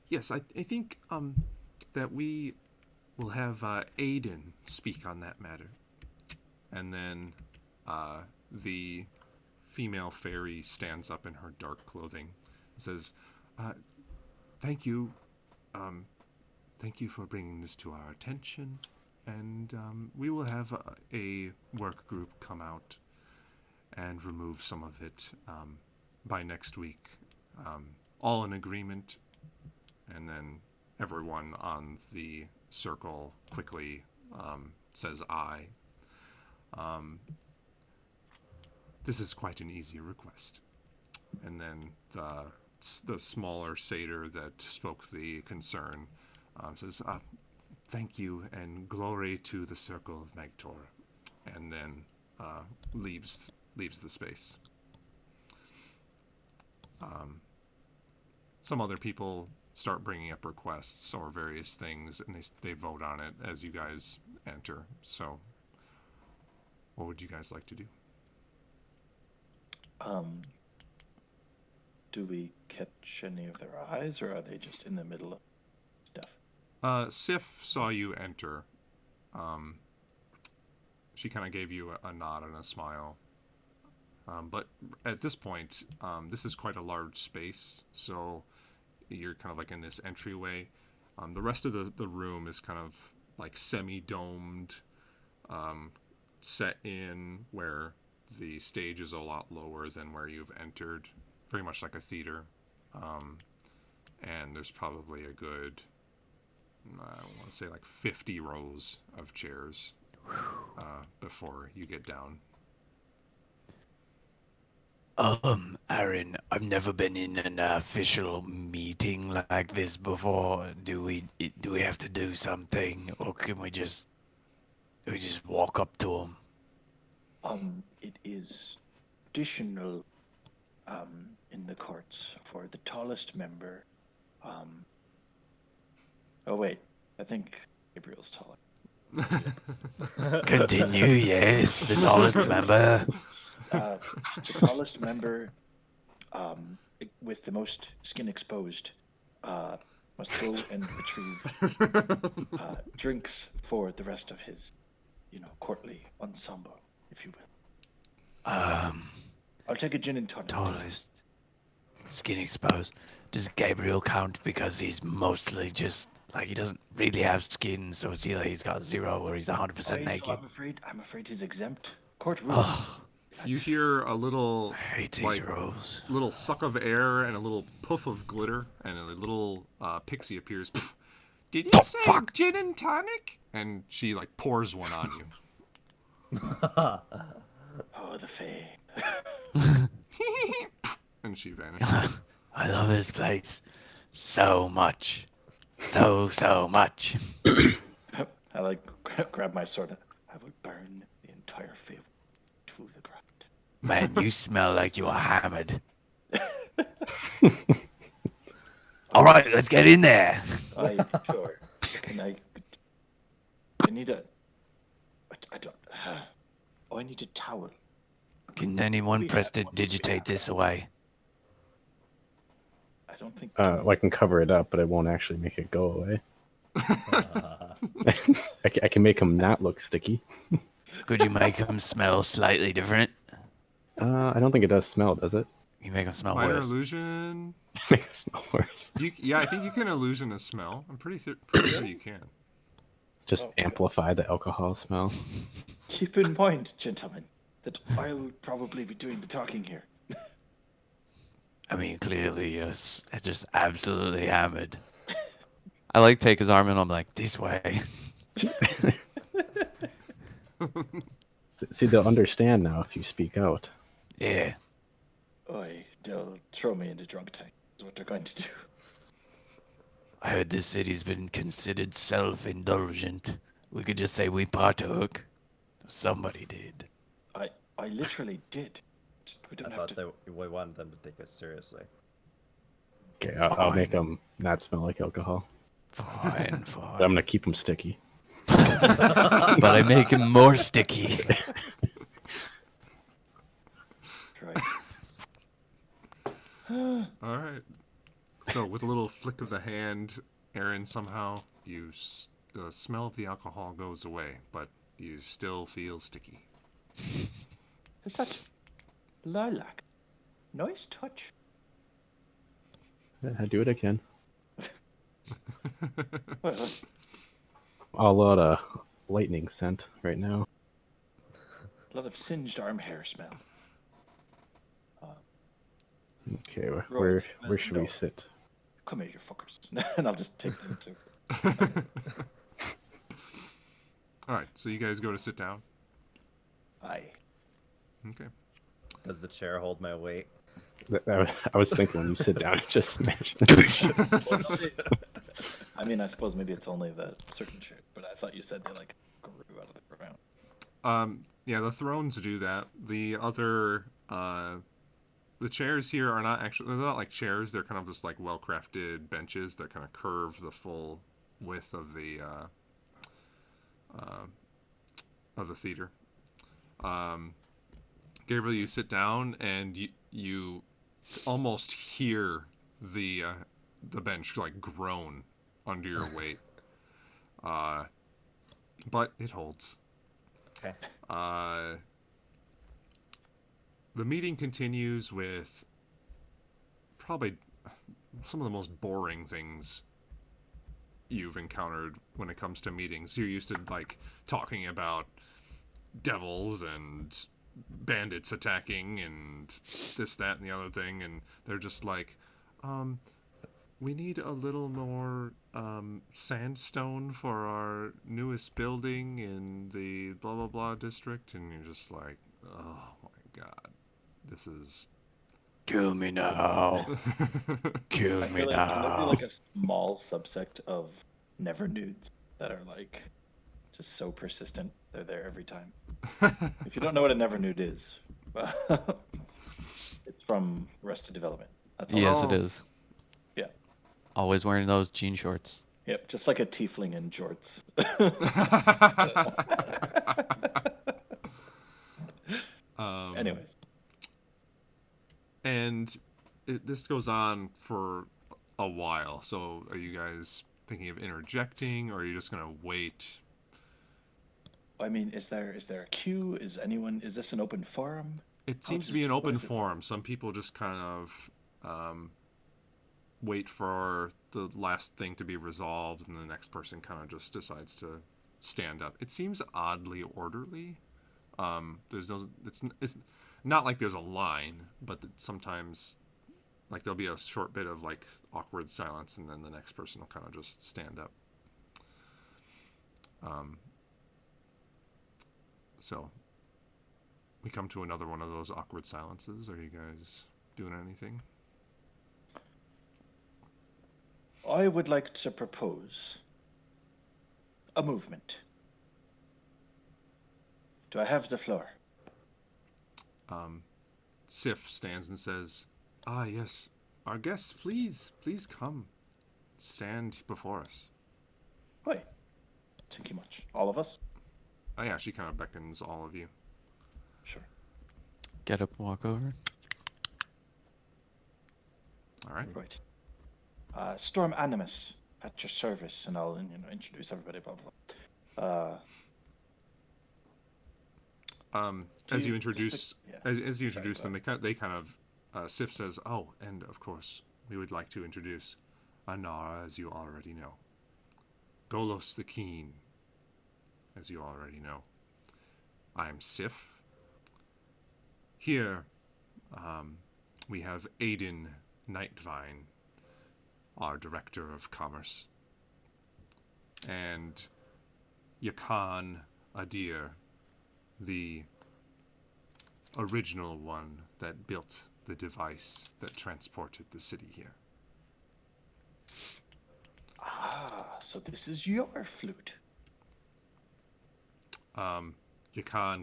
yes, I think that we will have Aiden speak on that matter. And then the female fairy stands up in her dark clothing and says, thank you. Thank you for bringing this to our attention. And we will have a work group come out and remove some of it by next week. All in agreement. And then everyone on the circle quickly says aye. This is quite an easy request. And then the smaller satyr that spoke the concern says, thank you and glory to the circle of Magtora. And then leaves the space. Some other people start bringing up requests or various things, and they vote on it as you guys enter. So, what would you guys like to do? Do we catch any of their eyes, or are they just in the middle of stuff? Sif saw you enter. She kind of gave you a nod and a smile. But at this point, this is quite a large space, so you're kind of like in this entryway. The rest of the room is kind of like semi-domed, set in where the stage is a lot lower than where you've entered, very much like a theater. And there's probably a good, I want to say like 50 rows of chairs before you get down. Aaron, I've never been in an official meeting like this before. Do we have to do something, or can we just walk up to him? It is traditional in the courts for the tallest member. Oh wait, I think Gabriel's taller. Continue, yes, the tallest member. The tallest member, with the most skin exposed, must go and retrieve drinks for the rest of his, courtly ensemble, if you will. I'll take a gin and tonic. Tallest, skin exposed. Does Gabriel count because he's mostly just like he doesn't really have skin, so it's either he's got 0 or he's 100% naked. I'm afraid he's exempt. Court rules. You hear a little, Hate these rules. little suck of air and a little puff of glitter, and a little pixie appears. Pff, did you say gin and tonic? And she like pours one on you. Oh, the fae. And she vanishes. I love this place so much. so much. I like grab my sword. I will burn the entire field to the ground. Man, you smell like you are hammered. All right, let's get in there. Sure. Can I need a. I don't. Oh, I need a towel. Can anyone We press have to one. We digitate have this away? I don't think. Well, I can cover it up, but it won't actually make it go away. I can make them not look sticky. Could you make them smell slightly different? I don't think it does smell, does it? You make them smell Minor worse. illusion. Make it smell worse. Yeah, I think you can illusion the smell. I'm pretty sure you can. Just amplify the alcohol smell. Keep in mind, gentlemen, that I'll probably be doing the talking here. I mean, clearly you're just absolutely hammered. I like take his arm and I'm like, this way. See, they'll understand now if you speak out. Yeah. Oi, they'll throw me into drunk tank. Is what they're going to do. I heard this city's been considered self-indulgent. We could just say we partook. Somebody did. I literally did. Just, we I don't have thought to. we wanted them to take us seriously. Okay, I'll make Fine. them not smell like alcohol. Fine, But I'm fine. gonna keep them sticky. But I make him more sticky. Right. All right. So with a little flick of the hand, Aaron, somehow the smell of the alcohol goes away, but you still feel sticky. Is that lilac? Nice touch. I do it again. Well, All out of lightning scent right now. a lot of singed arm hair smell. Okay, Roll where smell should we no. sit? Come here, you fuckers. And I'll just take them too. All right. So you guys go to sit down. Aye. Okay. Does the chair hold my weight? I was thinking when you sit down, just smash it. I mean, I suppose maybe it's only the certain chair, but I thought you said they like grew out of the ground. Yeah, the thrones do that. The other, the chairs here are not actually, they're not like chairs. They're kind of just like well-crafted benches that kind of curve the full width of the theater. Gabriel, you sit down and you almost hear the bench like groan under your weight. But it holds. Okay. The meeting continues with probably some of the most boring things you've encountered when it comes to meetings. You're used to like talking about devils and bandits attacking and this, that, and the other thing, and they're just like, we need a little more sandstone for our newest building in the blah blah blah district, and you're just like, oh my god, this is Kill me now. Kill I me feel like can there be now. like a small subsect of never nudes that are like just so persistent. They're there every time. If you don't know what a never nude is, it's from Arrested Development. That's all. Yes, it Oh. is. Yeah. Always wearing those jean shorts. Yep. Just like a tiefling in jorts. Anyways. And this goes on for a while. So are you guys thinking of interjecting, or are you just gonna wait? I mean, is there a queue? Is this an open forum? It seems to does- be an what open is it? forum. Some people just kind of wait for the last thing to be resolved, and the next person kind of just decides to stand up. It seems oddly orderly. There's no, it's not like there's a line, but sometimes like there'll be a short bit of like awkward silence, and then the next person will kind of just stand up. So we come to another one of those awkward silences. Are you guys doing anything? I would like to propose a movement. Do I have the floor? Sif stands and says, "Ah, yes, our guests, please come. Stand before us." Why? Thank you much. All of us? Oh yeah, she kind of beckons all of you. Sure. Get up and walk over. All right. Right. Storm Animus at your service, and I'll introduce everybody. Blah blah. As you- you introduce, yeah. as you introduce Sorry, them, they kind of, Sif says, "Oh, and of course, we would like to introduce Anara, as you already know. Golos the Keen, as you already know. I'm Sif. Here, we have Aiden Nightvine, our Director of Commerce, and Yakan Adir, the original one that built the device that transported the city here." Ah, so this is your flute. Yakan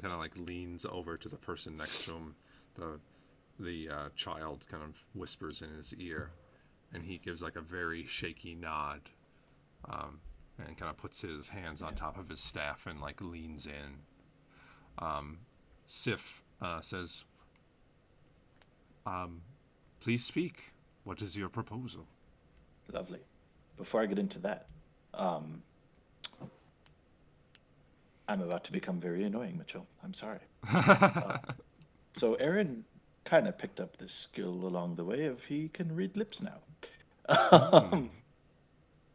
kind of like leans over to the person next to him. The child kind of whispers in his ear, and he gives like a very shaky nod, and kind of puts his hands on top of his staff and like leans in. Sif says, "Please speak. What is your proposal?" Lovely. Before I get into that, I'm about to become very annoying, Mitchell. I'm sorry. So Aaron kind of picked up this skill along the way of he can read lips now.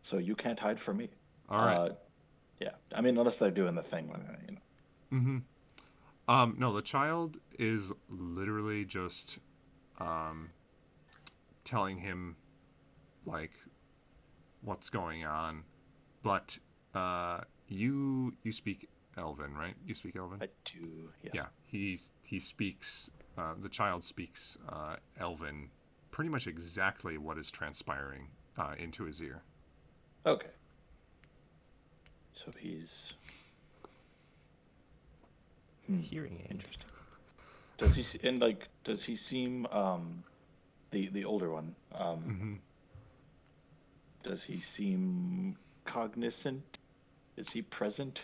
So you can't hide from me. All right. Yeah. I mean, unless they're doing the thing, No, the child is literally just telling him like what's going on, but you speak Elven, right? You speak Elven? I do. Yes. Yeah, he speaks. The child speaks Elven, pretty much exactly what is transpiring into his ear. Okay. So he's Hearing aid. interesting. Does he does he seem the older one? Does he seem cognizant? Is he present?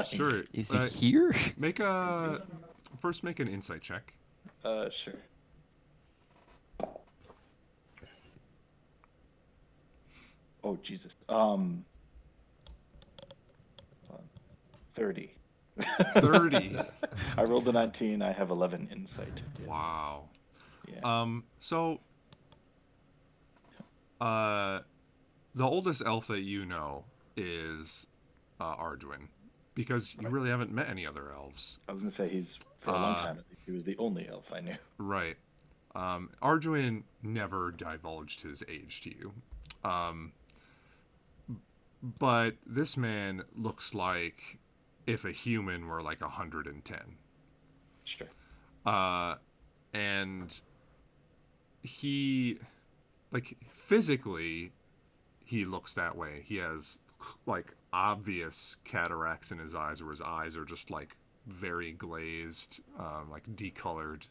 Sure. Is he here? Make an insight check. Sure. Oh Jesus. 30. 30. I rolled a 19. I have 11 insight. Wow. Yeah. So, the oldest elf that you know is Arduin, because you really haven't met any other elves. I was gonna say he's for a long time. He was the only elf I knew. Right. Arduin never divulged his age to you. But this man looks like if a human were like 110. Sure. And he, like, physically, he looks that way. He has, like, obvious cataracts in his eyes, where his eyes are just, like, very glazed, like, decolored.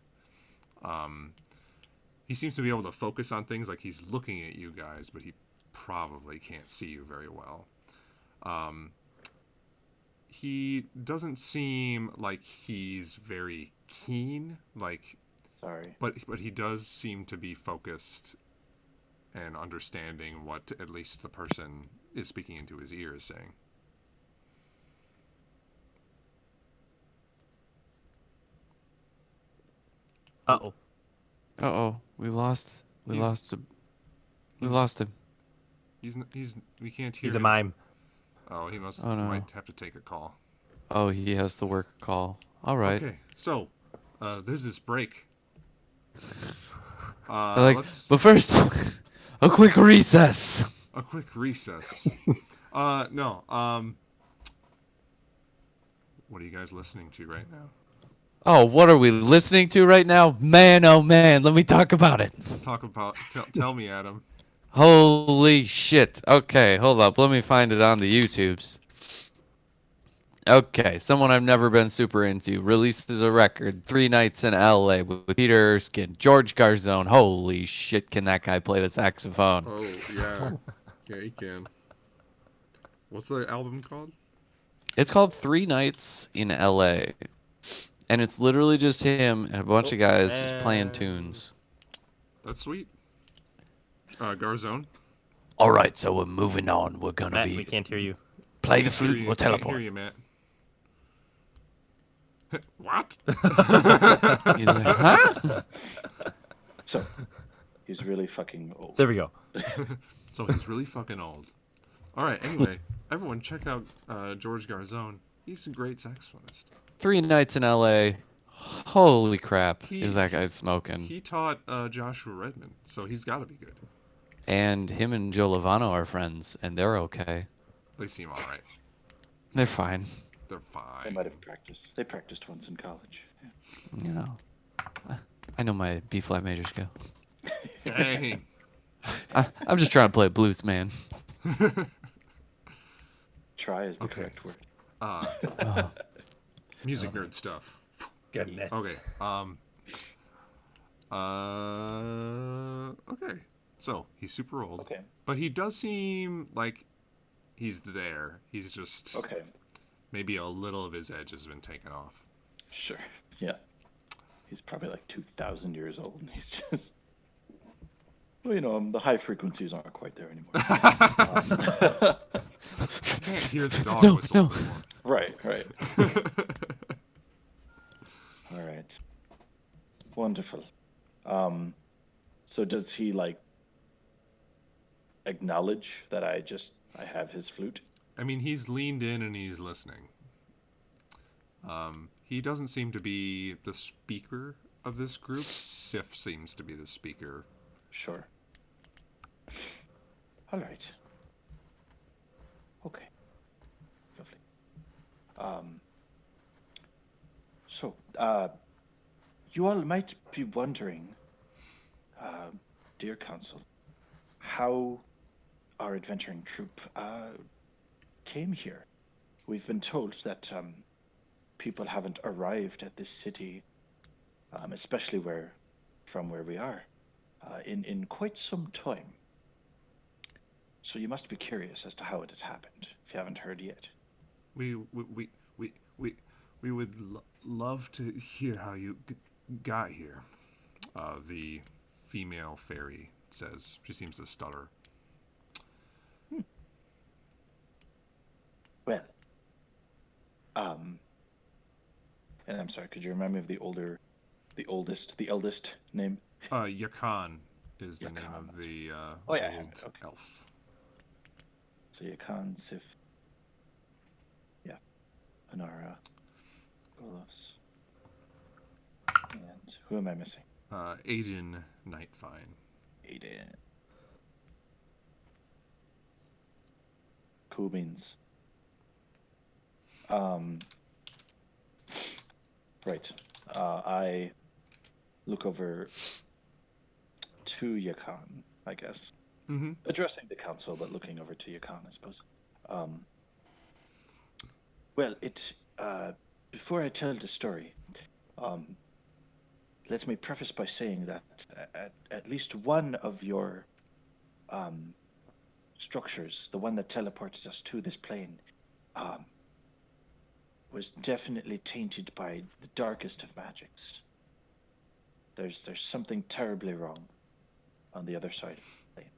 He seems to be able to focus on things, like he's looking at you guys, but he probably can't see you very well. He doesn't seem like he's very keen, like, Sorry. but he does seem to be focused and understanding what at least the person is speaking into his ear is saying. Uh-oh. Uh-oh. We lost him. We he's- lost him. We can't hear He's a him. mime. Oh, he must Oh, no. might have to take a call. Oh, he has to work a call. All right. Okay, so there's this break. But first, a quick recess. A quick recess. No. What are you guys listening to right now? Oh, what are we listening to right now? Man, oh man, let me talk about it. Talk about. Tell me, Adam. Holy shit. Okay, hold up. Let me find it on the YouTubes. Okay, someone I've never been super into releases a record, 3 Nights in LA with Peter Erskine, George Garzone. Holy shit, can that guy play the saxophone? Oh, yeah. Yeah, he can. What's the album called? It's called 3 Nights in LA. And it's literally just him and a bunch of guys just playing And tunes. That's sweet. Garzone. All right, so we're moving on. We're gonna Matt, be we can't hear you. play the Can't hear flute. you. We'll Can't hear teleport. you, Matt. What? He's like, huh? So, he's really fucking old. There we go. So he's really fucking old. All right. Anyway, everyone, check out George Garzone. He's a great saxophonist. 3 Nights in LA. Holy crap. He- Is that guy smoking? He taught Joshua Redmond, so he's got to be good. And him and Joe Lovano are friends, and they're okay. They seem all right. They're fine. They're They fine. might have practiced. They practiced once in college. Yeah. You know. I know my B flat major scale. Dang. I'm just trying to play blues, man. Try is the Okay. correct word. Oh. Music nerd stuff. Goodness. Okay. Okay. So he's super old. Okay. But he does seem like he's there. He's just Okay. maybe a little of his edge has been taken off. Sure. Yeah. He's probably like 2,000 years old, and he's just. Well, you know, the high frequencies aren't quite there anymore. You can't hear the dog No, whistle no. anymore. Right, right. All right. Wonderful. So does he like acknowledge that I have his flute? I mean, he's leaned in and he's listening. He doesn't seem to be the speaker of this group. Sif seems to be the speaker. Sure. All right. Okay. Lovely. So, you all might be wondering, dear council, how our adventuring troop came here. We've been told that people haven't arrived at this city, especially from where we are, in quite some time. So you must be curious as to how it had happened, if you haven't heard yet. We would love to hear how you got here. The female fairy says. She seems to stutter. Well, and I'm sorry, could you remind me of the eldest name? Yakan is the name Yakan, of the Oh, yeah, I have old it, okay. elf. So Yakan, Sif, yeah, Anara, Golos, and who am I missing? Aiden Nightfine. Aiden. Cool beans. Right. I look over to Yakan, I guess. Mm-hmm. Addressing the council, but looking over to Yakan, I suppose. Well, before I tell the story, let me preface by saying that at least one of your structures, the one that teleported us to this plane, was definitely tainted by the darkest of magics. There's something terribly wrong on the other side of the plane.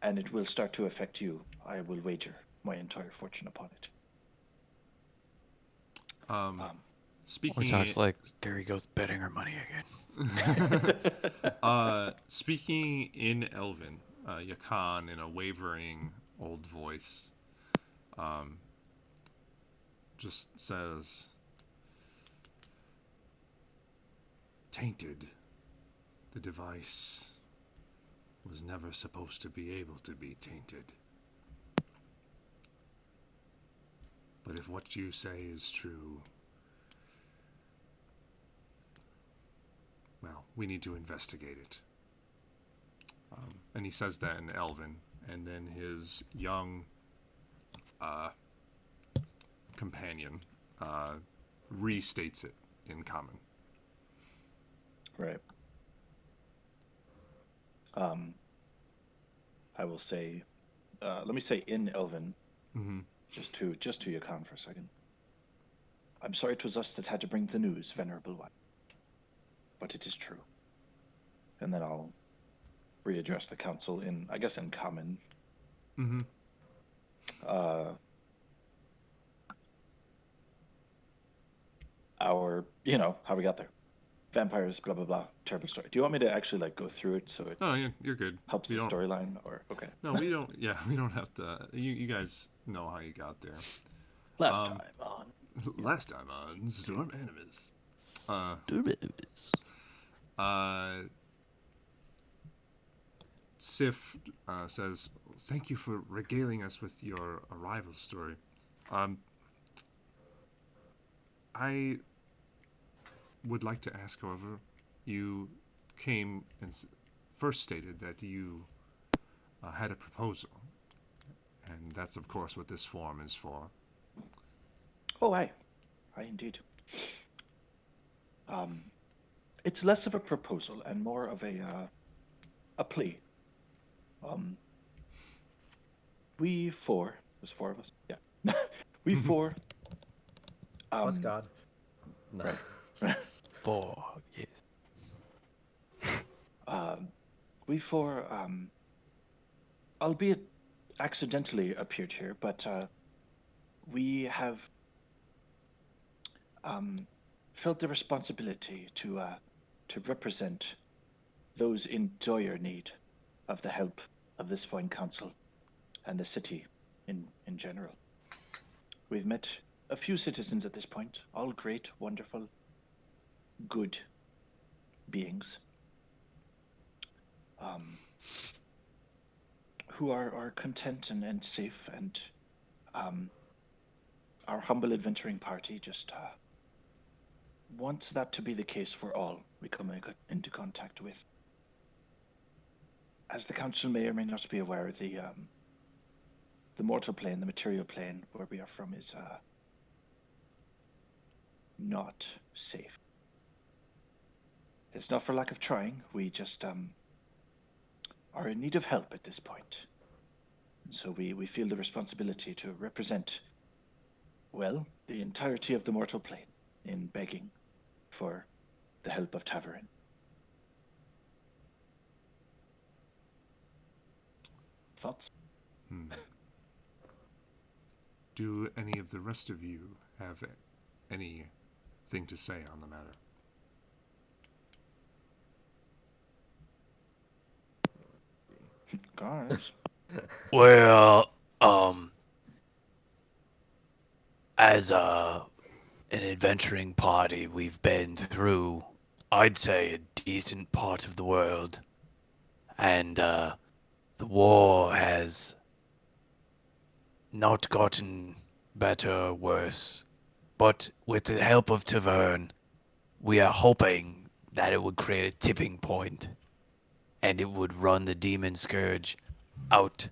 And it will start to affect you. I will wager my entire fortune upon it. Speaking Talks like, There he goes, betting our money again. speaking in Elven, Yakan in a wavering old voice, just says, "Tainted. The device was never supposed to be able to be tainted. But if what you say is true, well, we need to investigate it. And he says that in Elven, and then his young companion restates it in Common. Right. I will say, let me say in Elven, just to Yakan for a second. I'm sorry it was us that had to bring the news, Venerable One. But it is true. And then I'll readdress the council in, I guess, in Common. How we got there. Vampires, blah, blah, blah. Terrible story. Do you want me to actually, like, go through it so it No, you're good. helps We the don't- storyline? Or, okay. No, we don't. Yeah, we don't have to. You guys know how you got there. Last time on. Last time on Storm Animus. Sif says, "Thank you for regaling us with your arrival story. I would like to ask, however, you came and first stated that you had a proposal, and that's of course what this form is for." Oh, aye. Aye, indeed. It's less of a proposal and more of a plea. We four, there's four of us, yeah. We four, Plus God. No. 4, yes. we four, albeit accidentally appeared here, but we have felt the responsibility to represent those in dire need of the help of this fine council and the city in general. We've met a few citizens at this point, all great, wonderful, good beings, who are content and safe, and our humble adventuring party just wants that to be the case for all we come into contact with. As the council may or may not be aware, the mortal plane, the material plane where we are from, is not safe. It's not for lack of trying. We just are in need of help at this point. And so we feel the responsibility to represent, well, the entirety of the mortal plane in begging for the help of Tavarin. Thoughts? Do any of the rest of you have anything to say on the matter? Guys. Well, as an adventuring party, we've been through, I'd say, a decent part of the world, and the war has not gotten better or worse. But with the help of Tavern, we are hoping that it would create a tipping point, and it would run the demon scourge out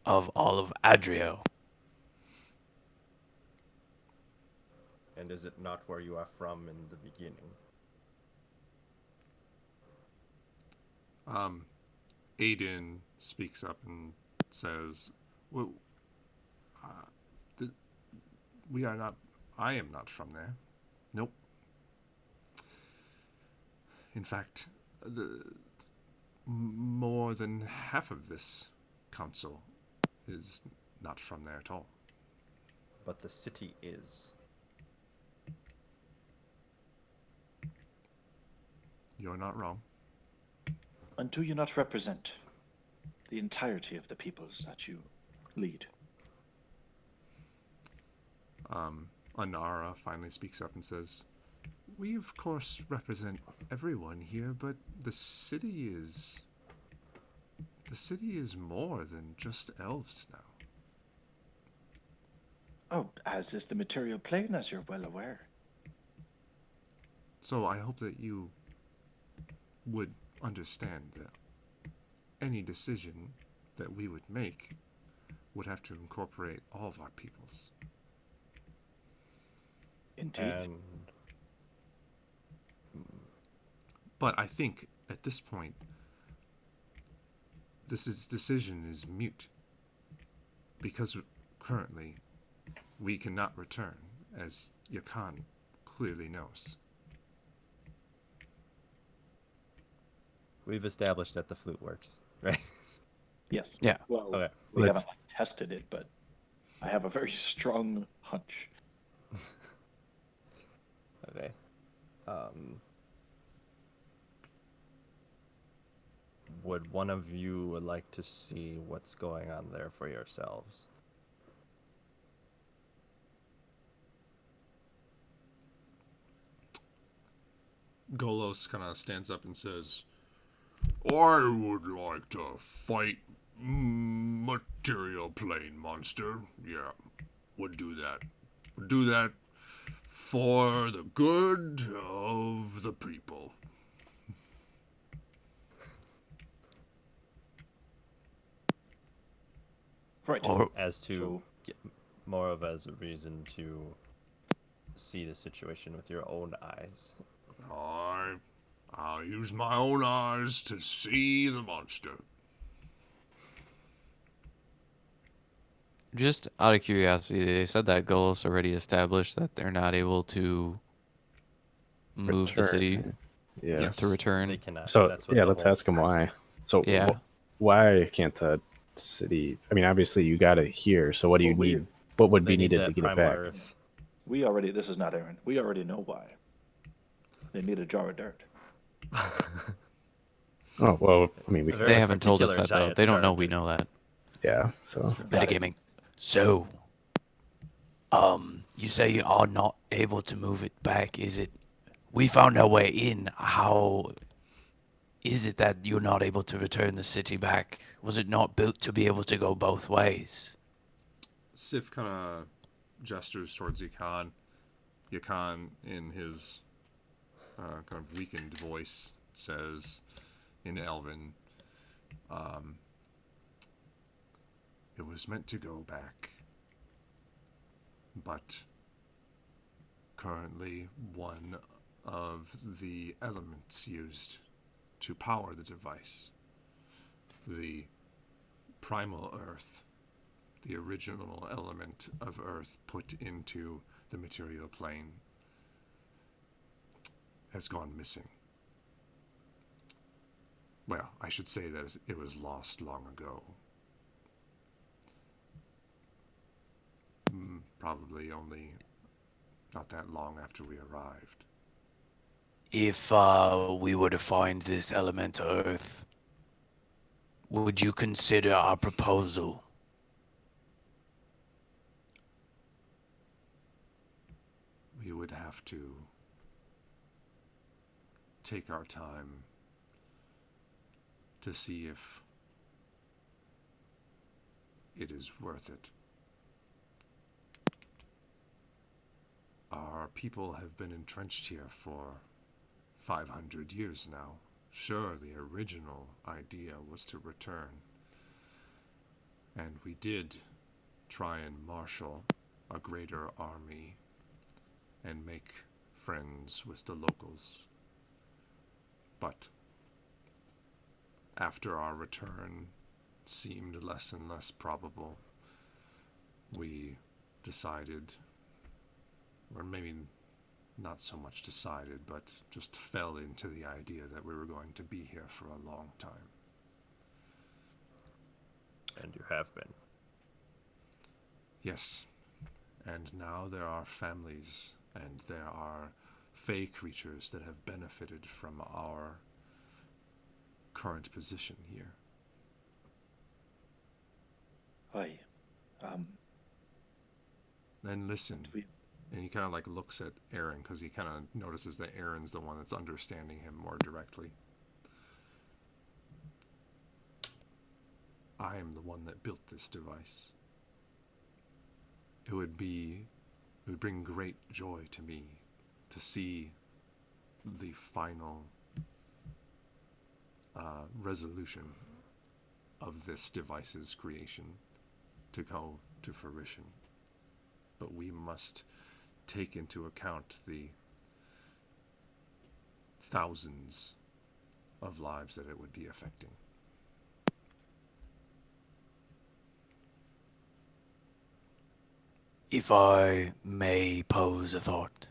of all of Adrio. And is it not where you are from in the beginning? Aiden speaks up and says, "Well, we are not. I am not from there. Nope. In fact, more than half of this council is not from there at all." But the city is. You're not wrong. And do you not represent the entirety of the peoples that you lead? Anara finally speaks up and says, "We of course represent everyone here, but the city is more than just elves now." Oh, as is the material plane, as you're well aware. So I hope that you would understand that any decision that we would make would have to incorporate all of our peoples. Indeed. And But I think at this point, decision is mute. Because currently, we cannot return, as Yakan clearly knows. we've established that the flute works, right? Yes. Yeah. Well, Okay. we Let's- haven't tested it, but I have a very strong hunch. Okay. Would one of you like to see what's going on there for yourselves? Golos kind of stands up and says, I would like to fight material plane monster. Yeah, would do that. Would do that for the good of the people. Right. Or As to So- get more of as a reason to see the situation with your own eyes. I'll use my own eyes to see the monster. Just out of curiosity, they said that Golos already established that they're not able to move the Return. city Yeah. Yes. to return. They cannot. So That's what yeah, the let's whole- ask him why. So Yeah. why can't the city? I mean, obviously you got it here. So what do you Well, we- need? What would They be need needed that to get it primal back? earth. This is not Aaron. We already know why. They need a jar of dirt. Oh well, I mean, we Very They haven't told us particular that though. giant They don't know giant we dirt. know that. yeah. So metagaming. So, you say you are not able to move it back. Is it? We found our way in. How is it that you're not able to return the city back? Was it not built to be able to go both ways? Sif kind of gestures towards Yakan. Yakan, in his kind of weakened voice, says in Elven, it was meant to go back, but currently one of the elements used to power the device, the primal earth, the original element of earth put into the material plane, has gone missing. Well, I should say that it was lost long ago. Probably only not that long after we arrived. If we were to find this element Earth, would you consider our proposal? We would have to take our time to see if it is worth it. Our people have been entrenched here for 500 years now. Sure, the original idea was to return. And we did try and marshal a greater army and make friends with the locals. But after our return seemed less and less probable, we decided, or maybe not so much decided, but just fell into the idea that we were going to be here for a long time. And you have been. Yes, and now there are families and there are fey creatures that have benefited from our current position here. Aye. Then listen, we- and he kind of like looks at Aaron because he kind of notices that Aaron's the one that's understanding him more directly. I am the one that built this device. It would bring great joy to me to see the final resolution of this device's creation to go to fruition. But we must take into account the thousands of lives that it would be affecting. If I may pose a thought,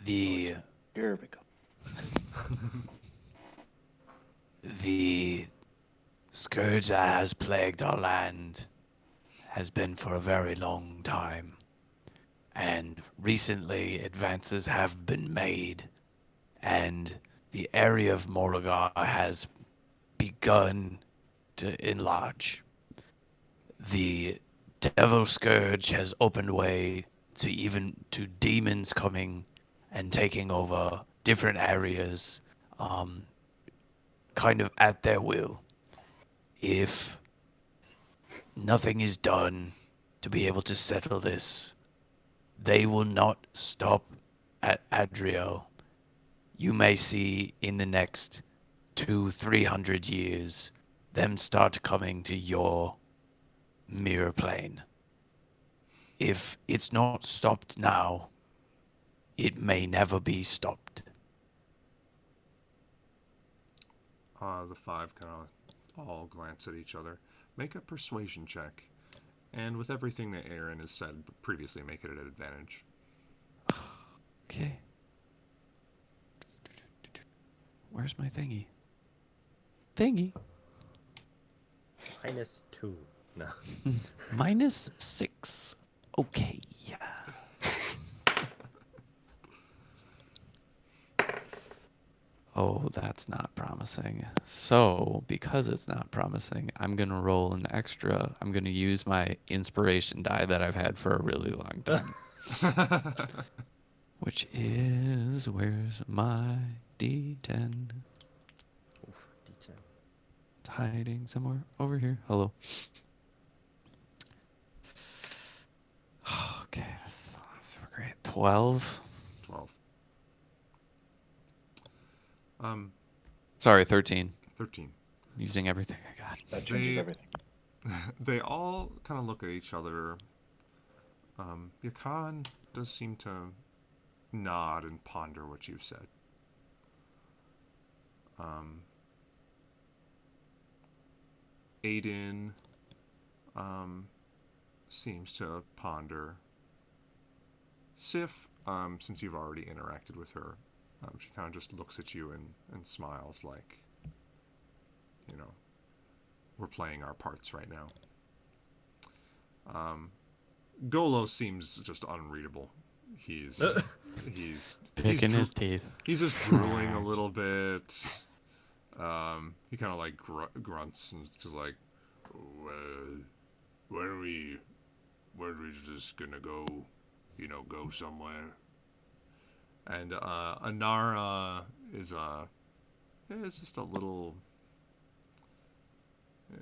the Here we go. the scourge that has plagued our land has been for a very long time, and recently advances have been made, and the area of Morrigar has begun to enlarge. The Devil Scourge has opened way to demons coming and taking over different areas, kind of at their will. If nothing is done to be able to settle this, they will not stop at Adrio. You may see in the next 200-300 years them start coming to your mirror plane. If it's not stopped now, it may never be stopped. The five kind of all glance at each other. Make a persuasion check. And with everything that Aaron has said previously, make it an advantage. Okay. Where's my thingy? Thingy. -2. No. -6. Okay. Oh, that's not promising. So, because it's not promising, I'm going to roll an extra. I'm going to use my inspiration die that I've had for a really long time. Which is, where's my D10? Oof, D10. It's hiding somewhere over here. Hello. Okay, that's great. 12. 12. Sorry, 13. 13. Using everything I got. That changes everything. They all kind of look at each other. Yakan does seem to nod and ponder what you've said. Aiden seems to ponder. Sif, since you've already interacted with her, she kind of just looks at you and smiles like, you know, we're playing our parts right now. Golo seems just unreadable. He's Picking his teeth. He's just drooling a little bit. He kind of like grunts and just like, when are we just gonna go, go somewhere? And Anara is just a little.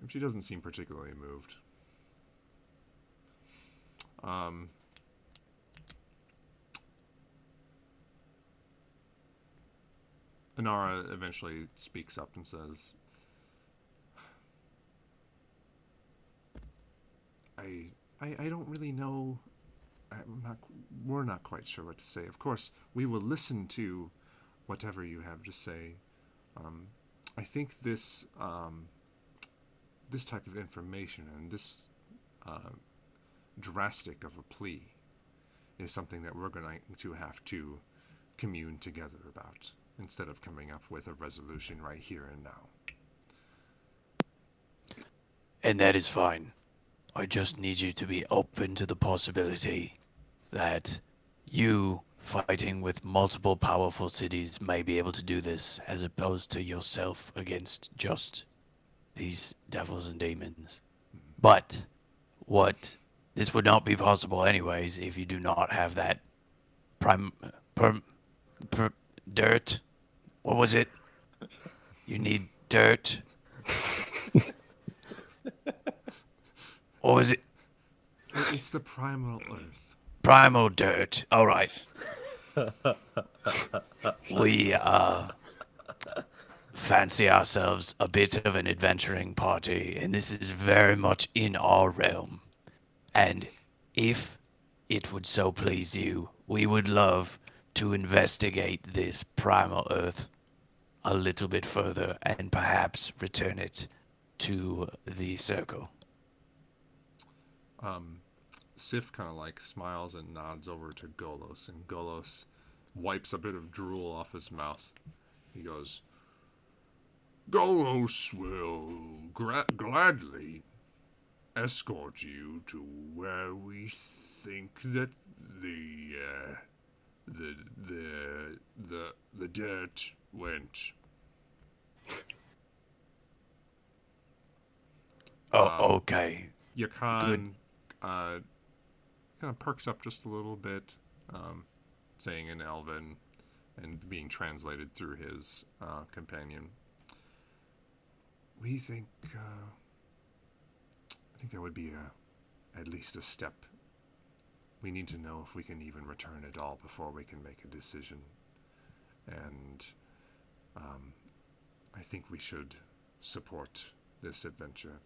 She doesn't seem particularly moved. Anara eventually speaks up and says, I don't really know. We're not quite sure what to say. Of course, we will listen to whatever you have to say. I think this type of information and this drastic of a plea is something that we're going to have to commune together about instead of coming up with a resolution right here and now. And that is fine. I just need you to be open to the possibility that you fighting with multiple powerful cities may be able to do this, as opposed to yourself against just these devils and demons. But this would not be possible anyways if you do not have that dirt. What was it? You need dirt. What was it? It's the primal earth. Primal dirt. All right. We fancy ourselves a bit of an adventuring party, and this is very much in our realm. And if it would so please you, we would love to investigate this primal earth a little bit further and perhaps return it to the circle. Sif kind of like smiles and nods over to Golos, and Golos wipes a bit of drool off his mouth. He goes, Golos will gladly escort you to where we think that the dirt went. Oh, okay. Yakan kind of perks up just a little bit, saying in Elven and being translated through his companion. We think, I think there would be at least a step. We need to know if we can even return at all before we can make a decision. And I think we should support this adventure.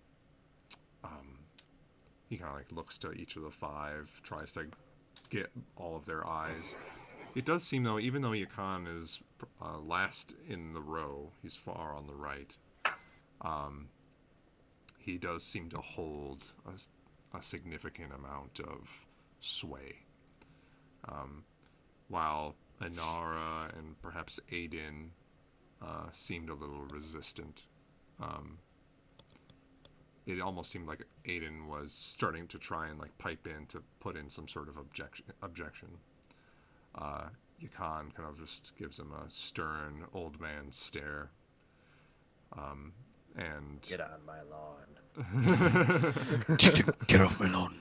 He kind of like looks to each of the five, tries to get all of their eyes. It does seem though, even though Yakan is last in the row, he's far on the right. He does seem to hold a significant amount of sway. While Inara and perhaps Aiden seemed a little resistant. It almost seemed like Aiden was starting to try and like pipe in to put in some sort of objection. Yakan kind of just gives him a stern old man stare. And Get on my lawn. Get off my lawn.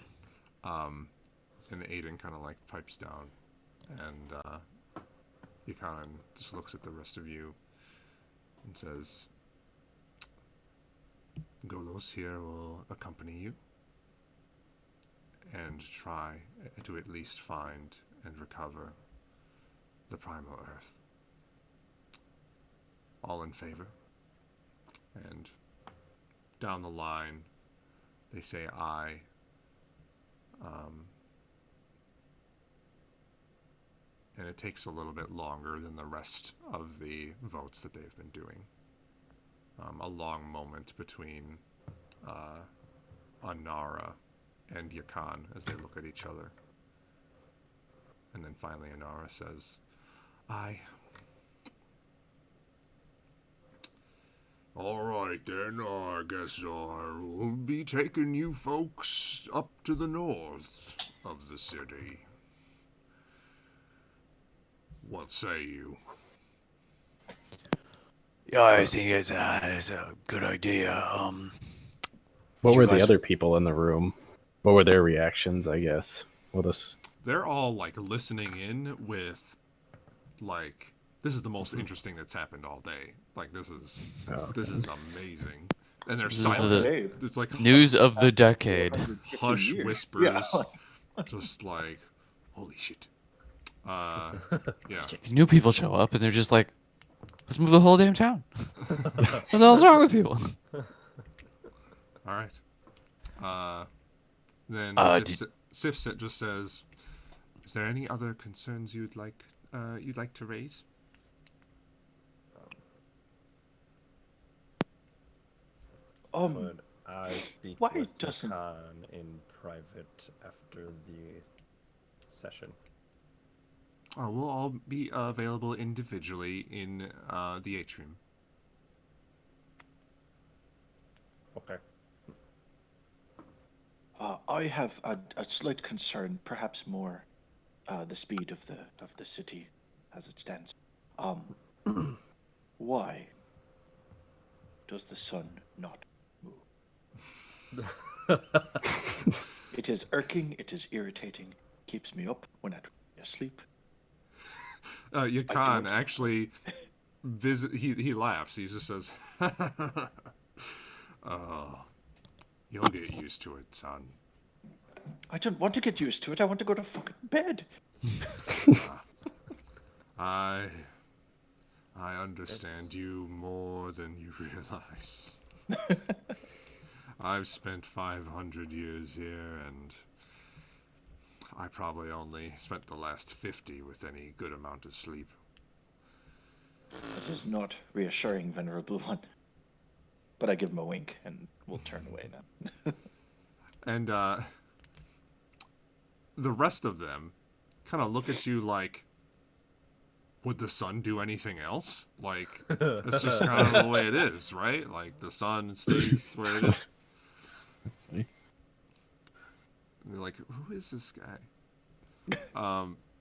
and Aiden kind of like pipes down, and Yakan just looks at the rest of you and says, Golos here will accompany you and try to at least find and recover the primal earth. All in favor? And down the line, they say aye. And it takes a little bit longer than the rest of the votes that they've been doing. A long moment between Anara and Yakan as they look at each other. And then finally Anara says, aye. All right then, I guess I will be taking you folks up to the north of the city. What say you? Yeah, I think it's a good idea. What you were the guys- other people in the room? What were their reactions, I guess? What is... They're all like listening in with like, this is the most interesting that's happened all day. Like this is amazing. And they're silent. Hey, It's like News of the decade. 150 hush years. whispers, Yeah. just like, holy shit. Yeah. These new people show up and they're just like, let's move the whole damn town. What the hell's wrong with people? All right. Then Sif just says, "Is there any other concerns you'd like to raise?" Could I speak why with doesn't- Khan in private after the session? Oh, we'll all be available individually in the atrium. Okay. I have a slight concern, perhaps more the speed of the city as it stands. Why does the sun not move? It is irking, it is irritating, keeps me up when I'm asleep. Yakan actually he laughs. He just says, "Oh, you'll get used to it, son." I don't want to get used to it, I want to go to fucking bed. I I understand you more than you realize. I've spent 500 years here, and I probably only spent the last 50 with any good amount of sleep. That is not reassuring, Venerable One. But I give him a wink, and we'll turn away now. And the rest of them kind of look at you like, would the sun do anything else? Like, it's just kind of the way it is, right? Like, the sun stays where it is. And they're like, who is this guy?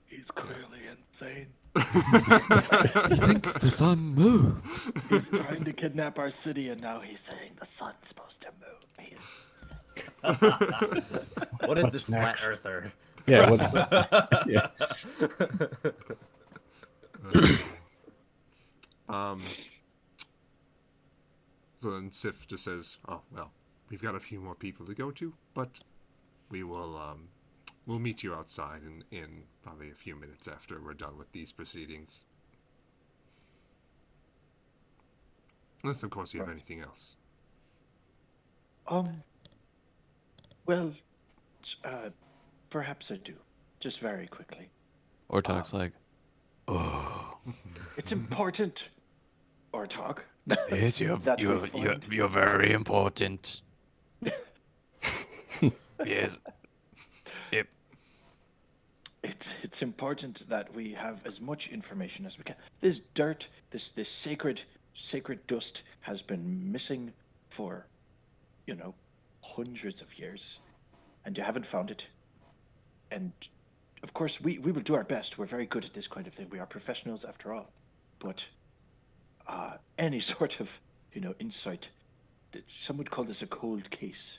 He's clearly insane. He thinks the sun moves. He's trying to kidnap our city, and now he's saying the sun's supposed to move. He's insane. What is What's this next? flat earther? Yeah. Yeah. So then Sif just says, oh, well, we've got a few more people to go to, but we will, we'll meet you outside in probably a few minutes after we're done with these proceedings. Unless, of course, you have anything else. Well, perhaps I do. Just very quickly. Ortog's like, oh, It's important. Or talk. Yes, That we find. you're very important. Yes. Yep. It's important that we have as much information as we can. This dirt, this sacred dust has been missing for, hundreds of years, and you haven't found it. And of course, we will do our best. We're very good at this kind of thing. We are professionals after all. But any sort of, insight, some would call this a cold case.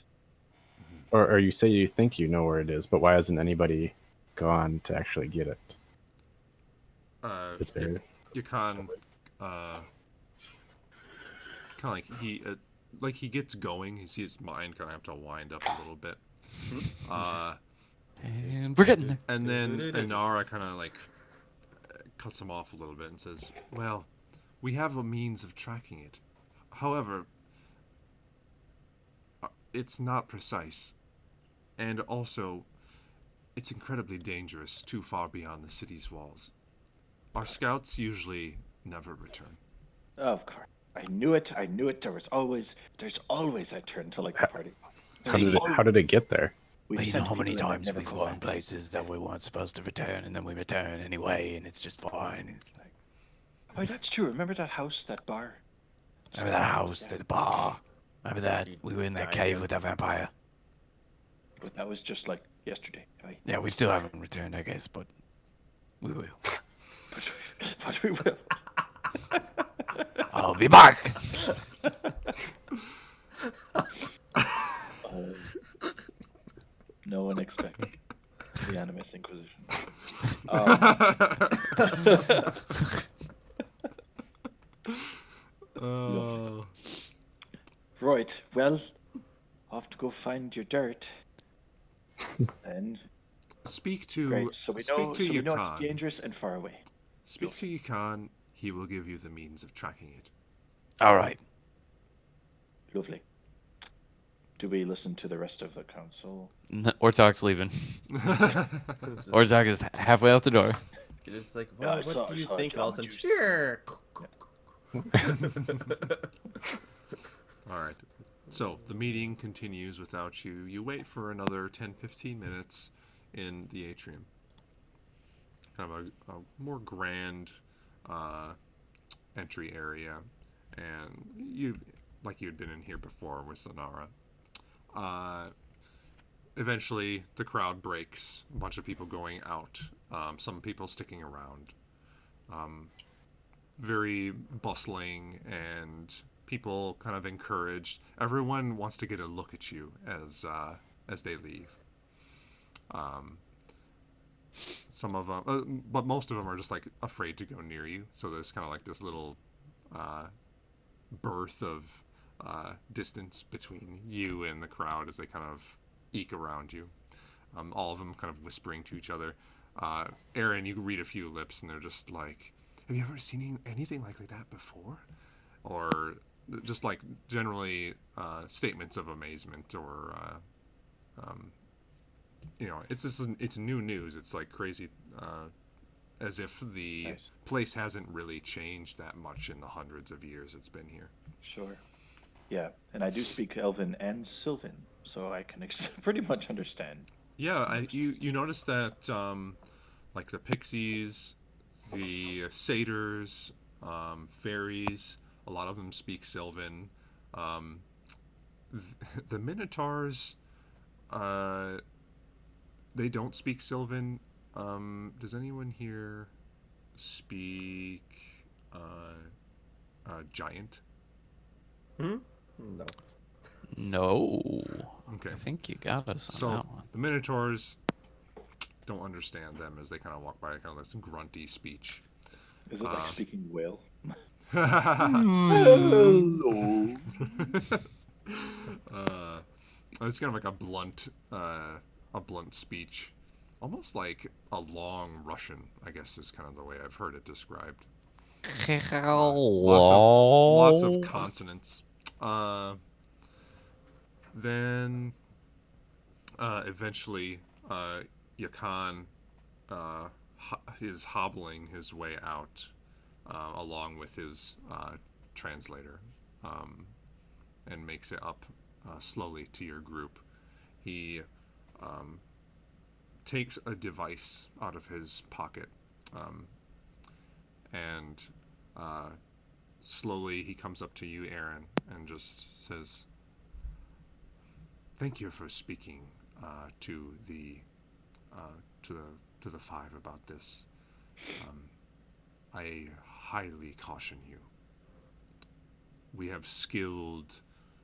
Or you say you think you know where it is, but why hasn't anybody gone to actually get it? It's very... Yukon, kind of like he gets going. You see his mind kind of have to wind up a little bit. and we're getting there. And then Inara kind of like cuts him off a little bit and says, well, we have a means of tracking it. However, it's not precise. And also, it's incredibly dangerous, too far beyond the city's walls. Our scouts usually never return. Of course. I knew it. There's always a turn to like the party. How did it get there? We've But you know sent how many people in that times never we come fly in back. places that we weren't supposed to return, and then we return anyway, and it's just fine. It's like, Oh, that's true. Remember that house, that bar? remember that house, the bar? Remember that? We were in that cave with that vampire. But that was just like yesterday. Right? Yeah, we still haven't returned, I guess, but we will. But we will. I'll be back! No one expected the Animus Inquisition. Right. Well, off to go find your dirt. And Speak to great. So we speak know. to So we know it's Yukon. dangerous and far away. Speak to Yukon. He will give you the means of tracking it. Alright. Lovely. Do we listen to the rest of the council? Ortog's leaving. Ortog is halfway out the door. You're just like, Yeah, well, I what saw- do I you saw think? And all of a John sudden, Juice. All right. So the meeting continues without you. You wait for another 10-15 minutes in the atrium. Kind of a more grand entry area, and you had been in here before with Zanara. Eventually, the crowd breaks. A bunch of people going out. Some people sticking around. Very bustling, and people kind of encouraged. Everyone wants to get a look at you as they leave. Some of them, but most of them are just like afraid to go near you. So there's kind of like this little birth of distance between you and the crowd as they kind of eke around you. All of them kind of whispering to each other. Aaron, you read a few lips, and they're just like, Have you ever seen anything like that before? Or just like generally statements of amazement or it's new news. It's like crazy, as if the Nice. place hasn't really changed that much in the hundreds of years it's been here. Sure. Yeah, and I do speak Elven and Sylvan, so I can pretty much understand. Yeah, you notice that like the pixies, the satyrs, fairies, a lot of them speak Sylvan. Um, the minotaurs, they don't speak Sylvan. Does anyone here speak giant? Hmm? No. No. Okay. I think you got us on So that one. the minotaurs don't understand them as they kind of walk by, kind of this grunty speech. Is it like speaking whale? It's kind of like a blunt speech, almost like a long Russian. I guess is kind of the way I've heard it described. Lots of consonants. Then eventually, Yakan is hobbling his way out, along with his translator, and makes it up slowly to your group. He takes a device out of his pocket, and slowly he comes up to you, Aaron, and just says, "Thank you for speaking to the five about this. I highly caution you. We have skilled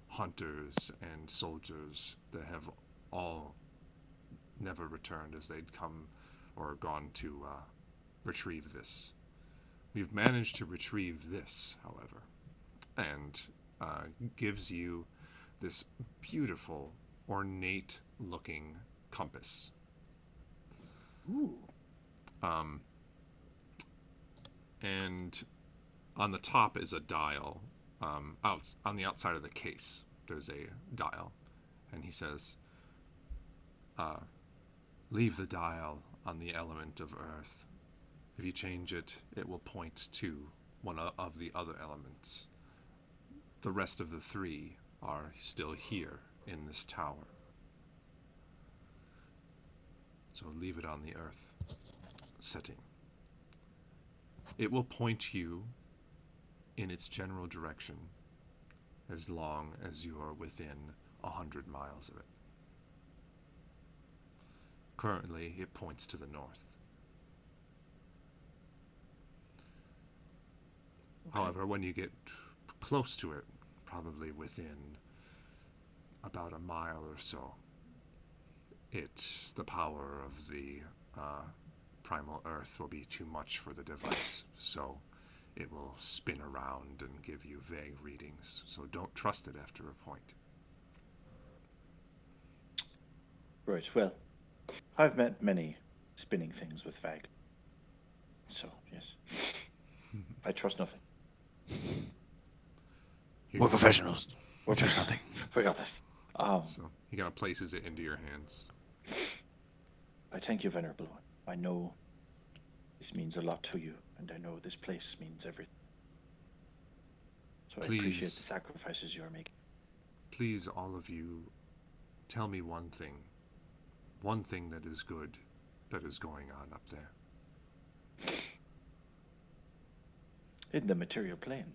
hunters and soldiers that have all never returned as they'd come or gone to retrieve this. We've managed to retrieve this, however, and gives you this beautiful, ornate-looking compass. Ooh. And on the top is a dial. Out on the outside of the case, there's a dial, and he says, "Leave the dial on the element of earth. If you change it, it will point to one of the other elements. The rest of the three are still here in this tower. So leave it on the earth setting. It will point you in its general direction as long as you are within 100 miles of it. Currently, it points to the north. However, when you get close to it, probably within about a mile or so, the power of the primal earth will be too much for the device, so it will spin around and give you vague readings. So don't trust it after a point." Right, well, I've met many spinning things with Vag. So, yes. I trust nothing. Here We're you go. professionals. We trust nothing. Forgot this. So he kind of places it into your hands. I thank you, Venerable One. I know this means a lot to you, and I know this place means everything. So I appreciate the Please. sacrifices you are making. Please, all of you, tell me one thing that is good that is going on up there. In the material plane,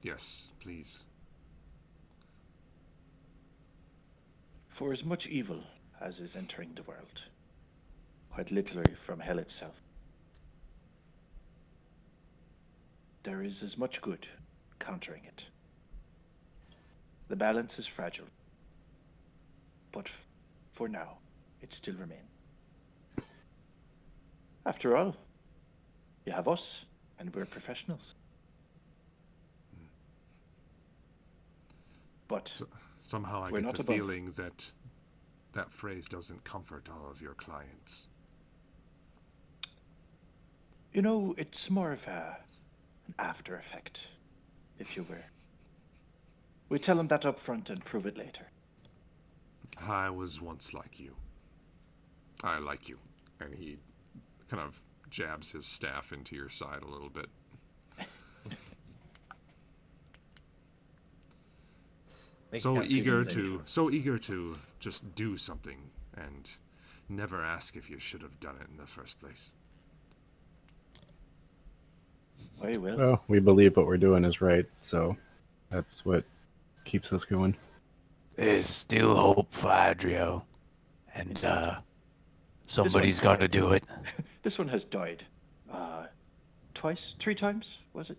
Yes, please. for as much evil as is entering the world, quite literally from hell itself, there is as much good countering it. The balance is fragile, but for now, it still remains. After all, you have us, and we're professionals. But Somehow I We're get not the above. feeling that that phrase doesn't comfort all of your clients. You know, it's more of an after effect, if you will. We tell them that up front and prove it later. I was once like you. I like you. And he kind of jabs his staff into your side a little bit. So eager to just do something and never ask if you should have done it in the first place. Very well. Well, we believe what we're doing is right, so that's what keeps us going. There's still hope for Adrio. And, somebody's got to do it. This one has died. Twice? 3 times, was it?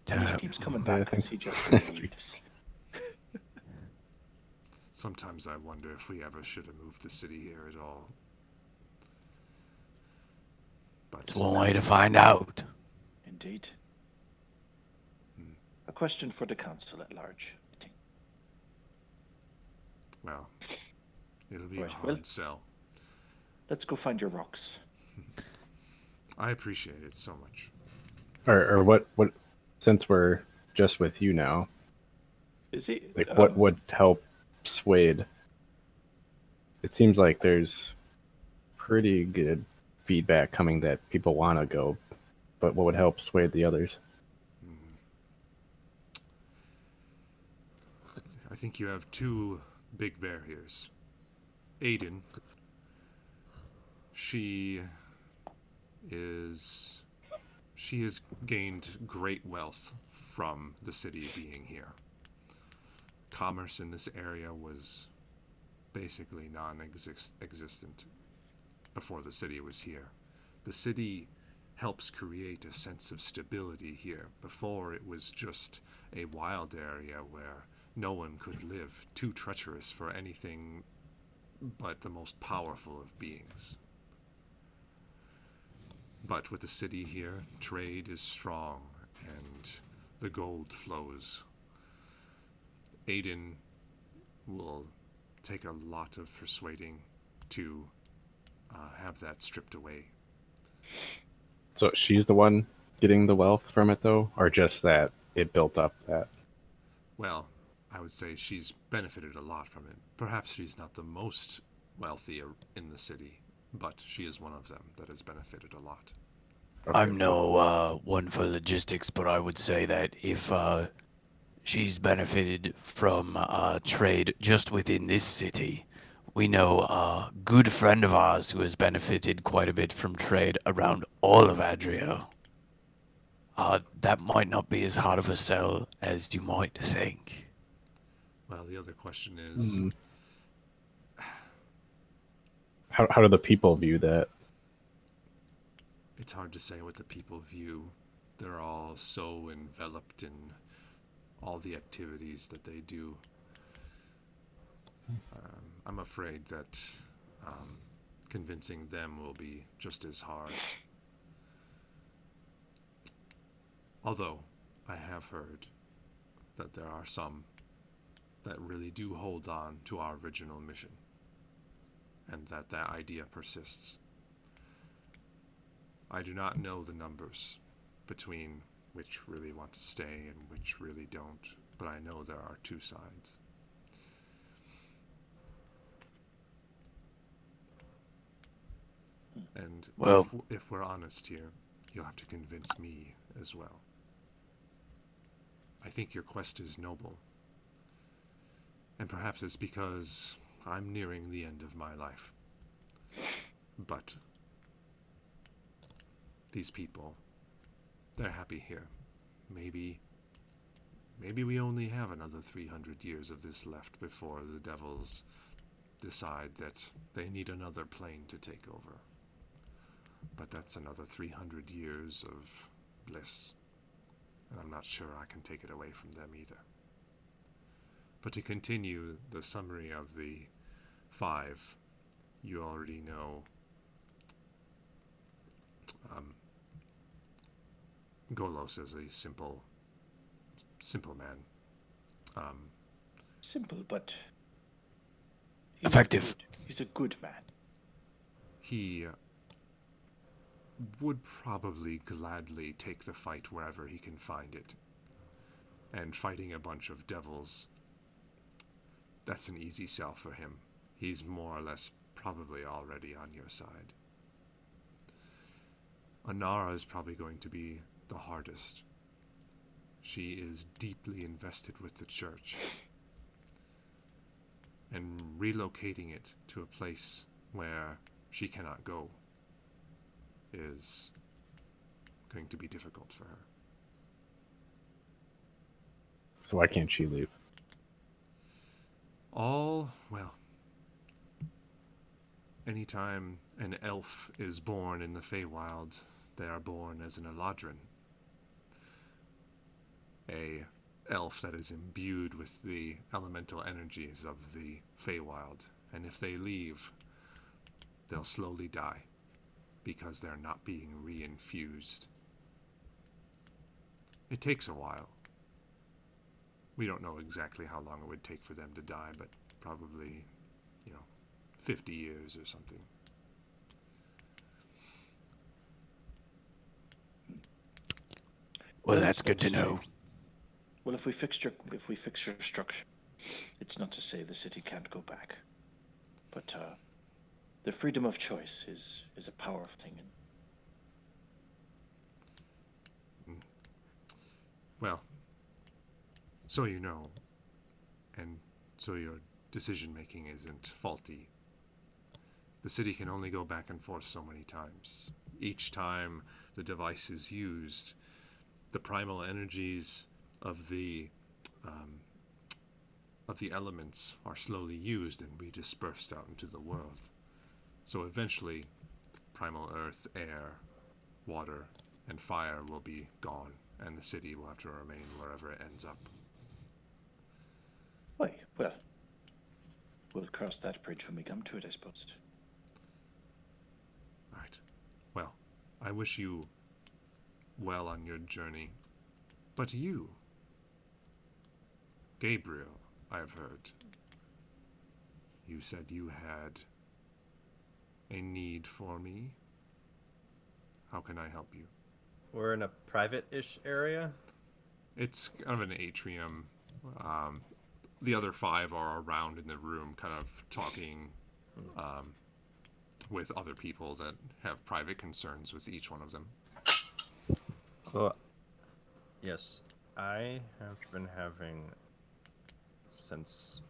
And he keeps coming back because he just believes. Sometimes I wonder if we ever should have moved the city here at all. But It's one way to find out. Indeed. A question for the council at large, I think. well, it'll be Right, a hard well- sell. Let's go find your rocks. I appreciate it so much. Or what since we're just with you now, Is he? like what would help Swade? It seems like there's pretty good feedback coming that people want to go, but what would help sway the others? I think you have 2 big barriers. Aiden, she has gained great wealth from the city being here. Commerce in this area was basically non-existent before the city was here. The city helps create a sense of stability here. Before, it was just a wild area where no one could live, too treacherous for anything but the most powerful of beings. But with the city here, trade is strong and the gold flows. Aiden will take a lot of persuading to have that stripped away. So she's the one getting the wealth from it, though, or just that it built up that? Well, I would say she's benefited a lot from it. Perhaps she's not the most wealthy in the city, but she is one of them that has benefited a lot. Okay. I'm no one for logistics, but I would say that if she's benefited from trade just within this city, we know a good friend of ours who has benefited quite a bit from trade around all of Adrio. That might not be as hard of a sell as you might think. Well, the other question is, How do the people view that? it's hard to say what the people view. They're all so enveloped in all the activities that they do. I'm afraid that convincing them will be just as hard. Although, I have heard that there are some that really do hold on to our original mission, and that idea persists. I do not know the numbers between which really want to stay and which really don't, but I know there are 2 sides. And Well- if we're honest here, you'll have to convince me as well. I think your quest is noble. And perhaps it's because I'm nearing the end of my life. But these people, they're happy here. Maybe we only have another 300 years of this left before the devils decide that they need another plane to take over. But that's another 300 years of bliss. And I'm not sure I can take it away from them either. But to continue the summary of the 5, you already know Golos is a simple man. Simple, but Effective. He's a good man. He would probably gladly take the fight wherever he can find it. And fighting a bunch of devils, that's an easy sell for him. He's more or less probably already on your side. Anara is probably going to be the hardest. She is deeply invested with the church. And relocating it to a place where she cannot go is going to be difficult for her. So why can't she leave? Well, anytime an elf is born in the Feywild, they are born as an Eladrin. A elf that is imbued with the elemental energies of the Feywild. And if they leave, they'll slowly die because they're not being reinfused. It takes a while. We don't know exactly how long it would take for them to die, but probably, 50 years or something. Well, that's good to know. Well, if we fix your structure, it's not to say the city can't go back, but the freedom of choice is a powerful thing. Well, so you know, and so your decision-making isn't faulty. The city can only go back and forth so many times. Each time the device is used, the primal energies of the elements are slowly used and redispersed out into the world. So eventually, primal earth, air, water, and fire will be gone, and the city will have to remain wherever it ends up. Well, we'll cross that bridge when we come to it, I suppose. Right. Well, I wish you well on your journey. But you, Gabriel, I have heard, you said you had a need for me. How can I help you? We're in a private-ish area. It's kind of an atrium. The other 5 are around in the room, kind of talking with other people that have private concerns with each one of them. Well, yes, I have been having since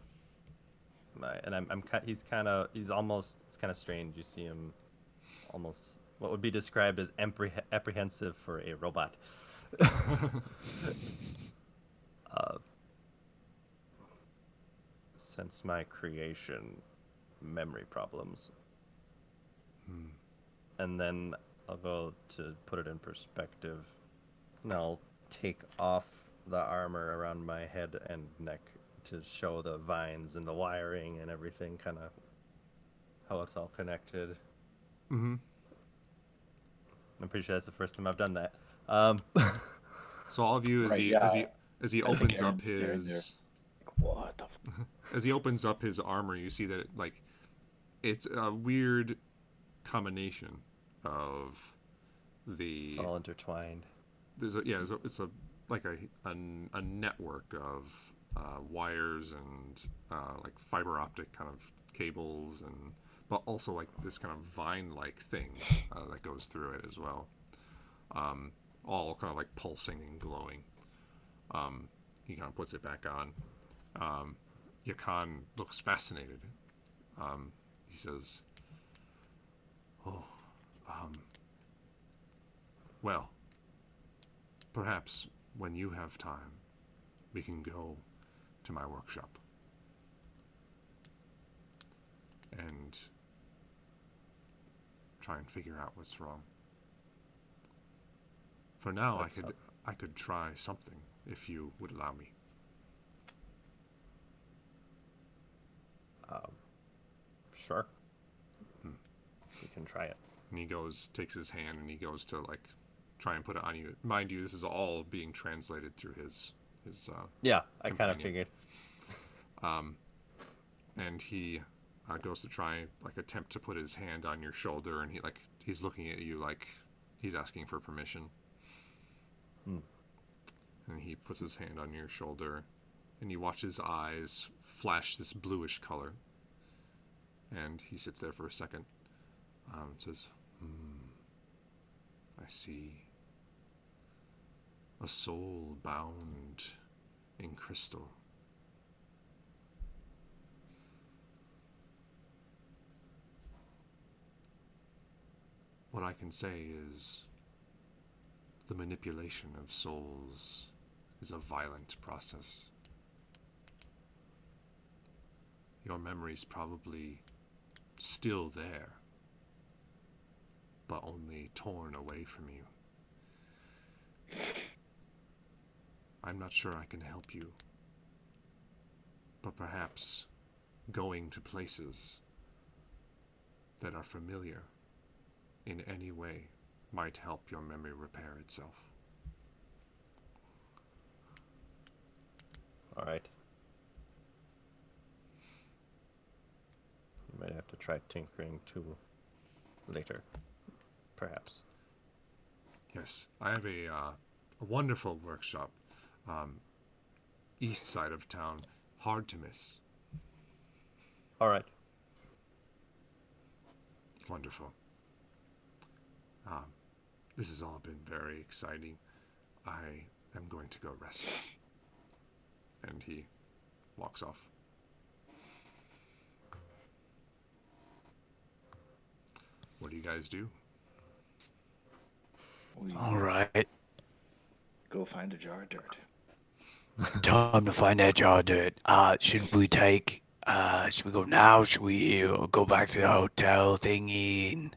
my, and he's kind of strange. You see him almost what would be described as apprehensive for a robot. Since my creation, memory problems. And then I'll go to put it in perspective, and I'll take off the armor around my head and neck to show the vines and the wiring and everything, kind of how it's all connected. Mm-hmm. I'm pretty sure that's the first time I've done that. So all of you, as he I opens think up Aaron's staring his What the as he opens up his armor, you see that it's a weird combination of It's all intertwined. It's a network of wires and like fiber optic kind of cables, but also like this kind of vine-like thing that goes through it as well, all kind of like pulsing and glowing. He kind of puts it back on. Yakan looks fascinated. He says, well, perhaps when you have time, we can go to my workshop and try and figure out what's wrong. For now, I could try something if you would allow me. Sure. We can try it. And he takes his hand, and he goes to try and put it on you. Mind you, this is all being translated through his Yeah, I kind of companion. figured. And he goes to try attempt to put his hand on your shoulder, and he's looking at you like He's asking for permission. Hmm. And he puts his hand on your shoulder, and you watch his eyes flash this bluish color. And he sits there for a second. Says, I see a soul bound in crystal. What I can say is the manipulation of souls is a violent process. Your memory's probably still there, but only torn away from you. I'm not sure I can help you, but perhaps going to places that are familiar in any way might help your memory repair itself. All right. You might have to try tinkering too later, perhaps. Yes, I have a wonderful workshop, east side of town, hard to miss. All right. Wonderful. This has all been very exciting. I am going to go rest. And he walks off. What do you guys do? We All right. go find a jar of dirt. Time to find that jar of dirt. Should we go now? Should we go back to the hotel thingy and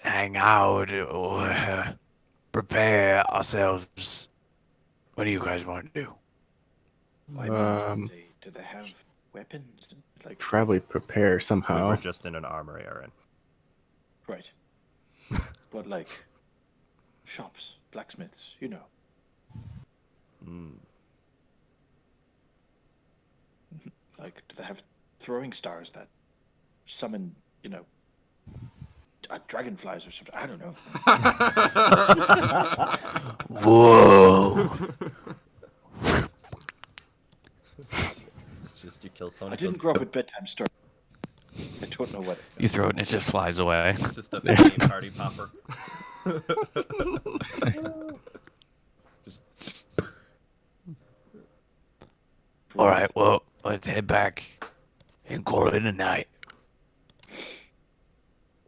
hang out or prepare ourselves? What do you guys want to do? Why not? Do they have weapons? Like, Probably prepare We somehow. were just in an armory, Aaron. right. But like, shops, blacksmiths, you know. Mm. Like, do they have throwing stars that summon, dragonflies or something? I don't know. Whoa! It's just you kill I Sonic. didn't grow up with bedtime stories. I don't know what. You throw it and it just flies away. It's just a funny party popper. Just All right, well, let's head back and call it a night.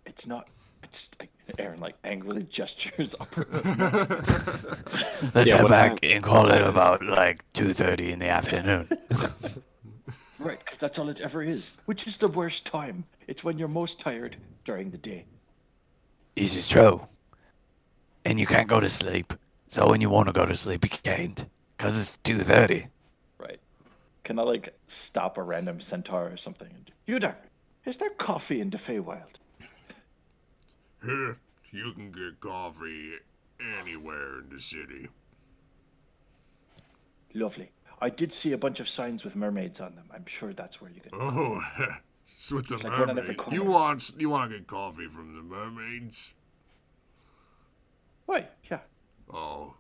It's not. It's like Aaron like angrily gestures upward. Let's Yeah, head what back and call it about like 2:30 in the afternoon. Right, because that's all it ever is. Which is the worst time. It's when you're most tired during the day. This is true. And you can't go to sleep. So when you want to go to sleep, you can't. Because it's 2:30. Right. Can I like stop a random centaur or something? And, you there? Is there coffee in the Feywild? Here, you can get coffee anywhere in the city. Lovely. I did see a bunch of signs with mermaids on them. I'm sure that's where you get. Oh, it's with the It's like one on every mermaid. You corner. want to get coffee from the mermaids? Why? Yeah. Oh,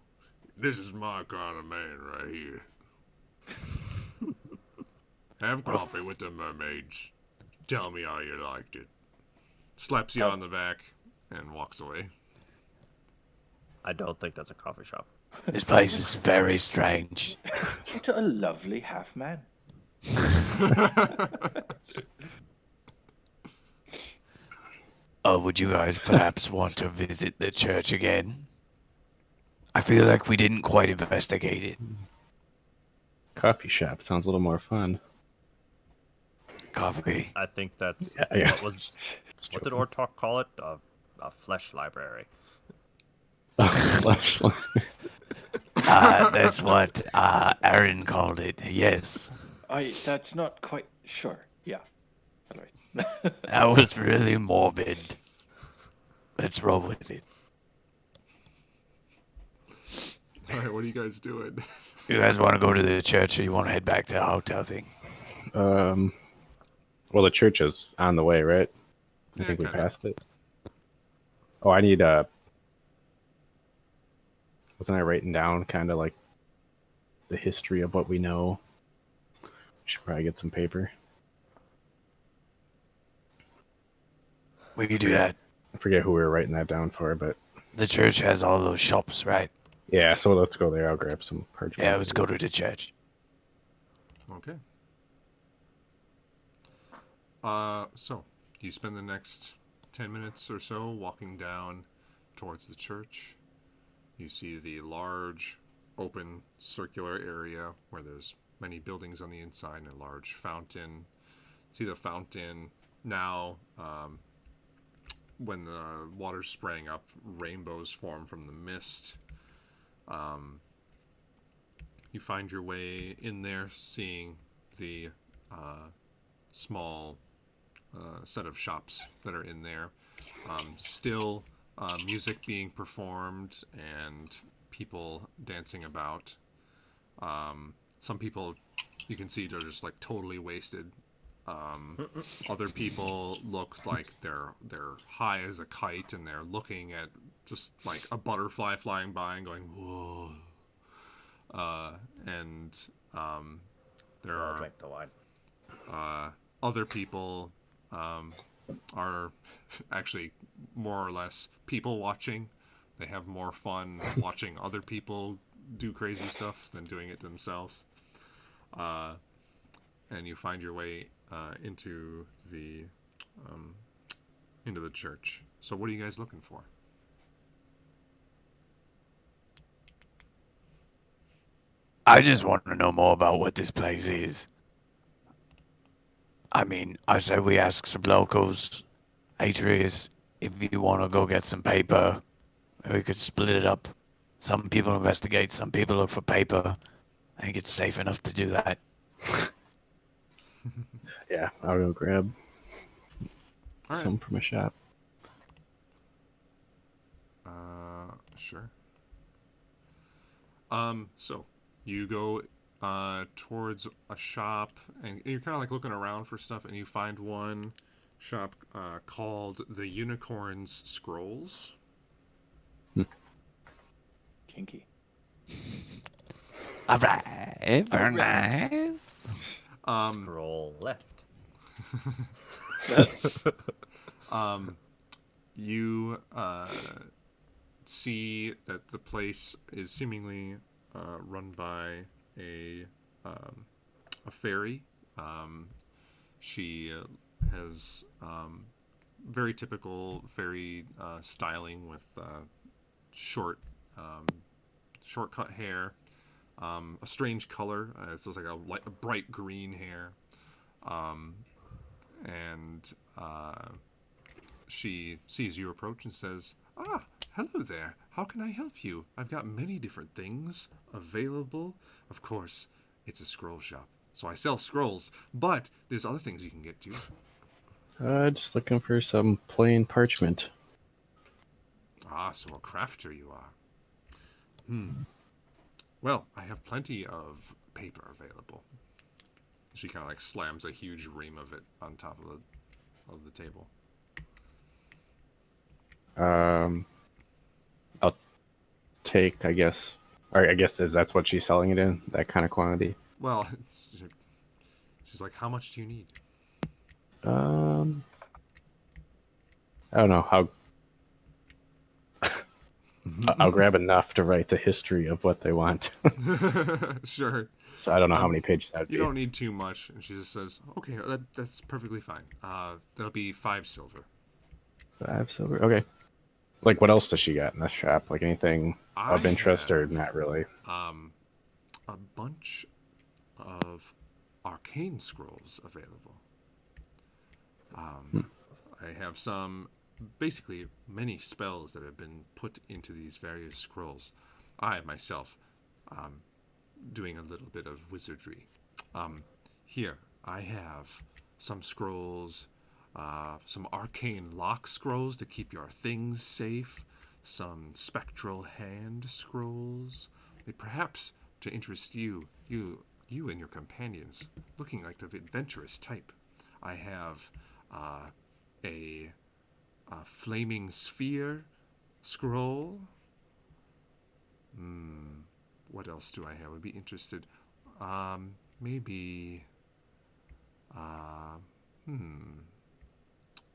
this is my kind of man right here. Have coffee with the mermaids. Tell me how you liked it. Slaps you on the back and walks away. I don't think that's a coffee shop. This place is very strange. What a lovely half man. Would you guys perhaps want to visit the church again? I feel like we didn't quite investigate it. Coffee shop sounds a little more fun. Coffee. I think that's Yeah. what did Ortalk call it? A flesh library. That's what Aaron called it. Yes. That's not quite sure. Yeah. All right. That was really morbid. Let's roll with it. All right, what are you guys doing? You guys want to go to the church or you want to head back to the hotel thing? Well, the church is on the way, right? I Yeah, think we kinda. passed it. Oh, I need Wasn't I writing down kind of like the history of what we know? Should probably get some paper. We could do that. I forget who we were writing that down for, but The church has all those shops, right? yeah. So let's go there. I'll grab some parchment. Yeah, let's go to the church. Okay. So you spend the next 10 minutes or so walking down towards the church. You see the large, open, circular area where there's many buildings on the inside and a large fountain. See the fountain now, when the water's spraying up, rainbows form from the mist. You find your way in there, seeing the small set of shops that are in there. Still music being performed and people dancing about. Some people you can see they're just like totally wasted. Other people look like they're high as a kite and they're looking at just like a butterfly flying by and going whoa. And there I'll are drink the wine. other people are actually more or less people watching. They have more fun watching other people do crazy stuff than doing it themselves. And you find your way into the church. So what are you guys looking for? I just want to know more about what this place is. I mean, I said we ask some locals. Atreus, if you want to go get some paper, we could split it up. Some people investigate, some people look for paper. I think it's safe enough to do that. Yeah, I'll go grab All right. some from a shop. Sure. So you go towards a shop, and you're kind of like looking around for stuff, and you find one shop called the Unicorn's Scrolls. Kinky. All right, very nice. Scroll left. You see that the place is seemingly run by a fairy. She has very typical fairy styling with short cut hair, a strange color. It looks like a bright green hair, and she sees you approach and says, "Ah, hello there. How can I help you? I've got many different things available. Of course, it's a scroll shop, so I sell scrolls, but there's other things you can get too." Just looking for some plain parchment. Ah, so a crafter you are. Well, I have plenty of paper available. She kind of like slams a huge ream of it on top of the table. I'll take, I guess. Or I guess that's what she's selling it in, that kind of quantity. Well, she's like, "How much do you need?" I don't know how. I'll grab enough to write the history of what they want. Sure. So I don't know how many pages that'd be. You don't need too much. And she just says, "Okay, that's perfectly fine. That'll be 5 silver." 5 silver. Okay. Like, what else does she got in the shop? Like anything of interest or have, not really? A bunch of arcane scrolls available. I have basically many spells that have been put into these various scrolls. I myself doing a little bit of wizardry. Here I have some scrolls, some arcane lock scrolls to keep your things safe, some spectral hand scrolls, perhaps to interest you and your companions, looking like the adventurous type. I have a flaming sphere scroll. What else do I have? I'd be interested. Maybe.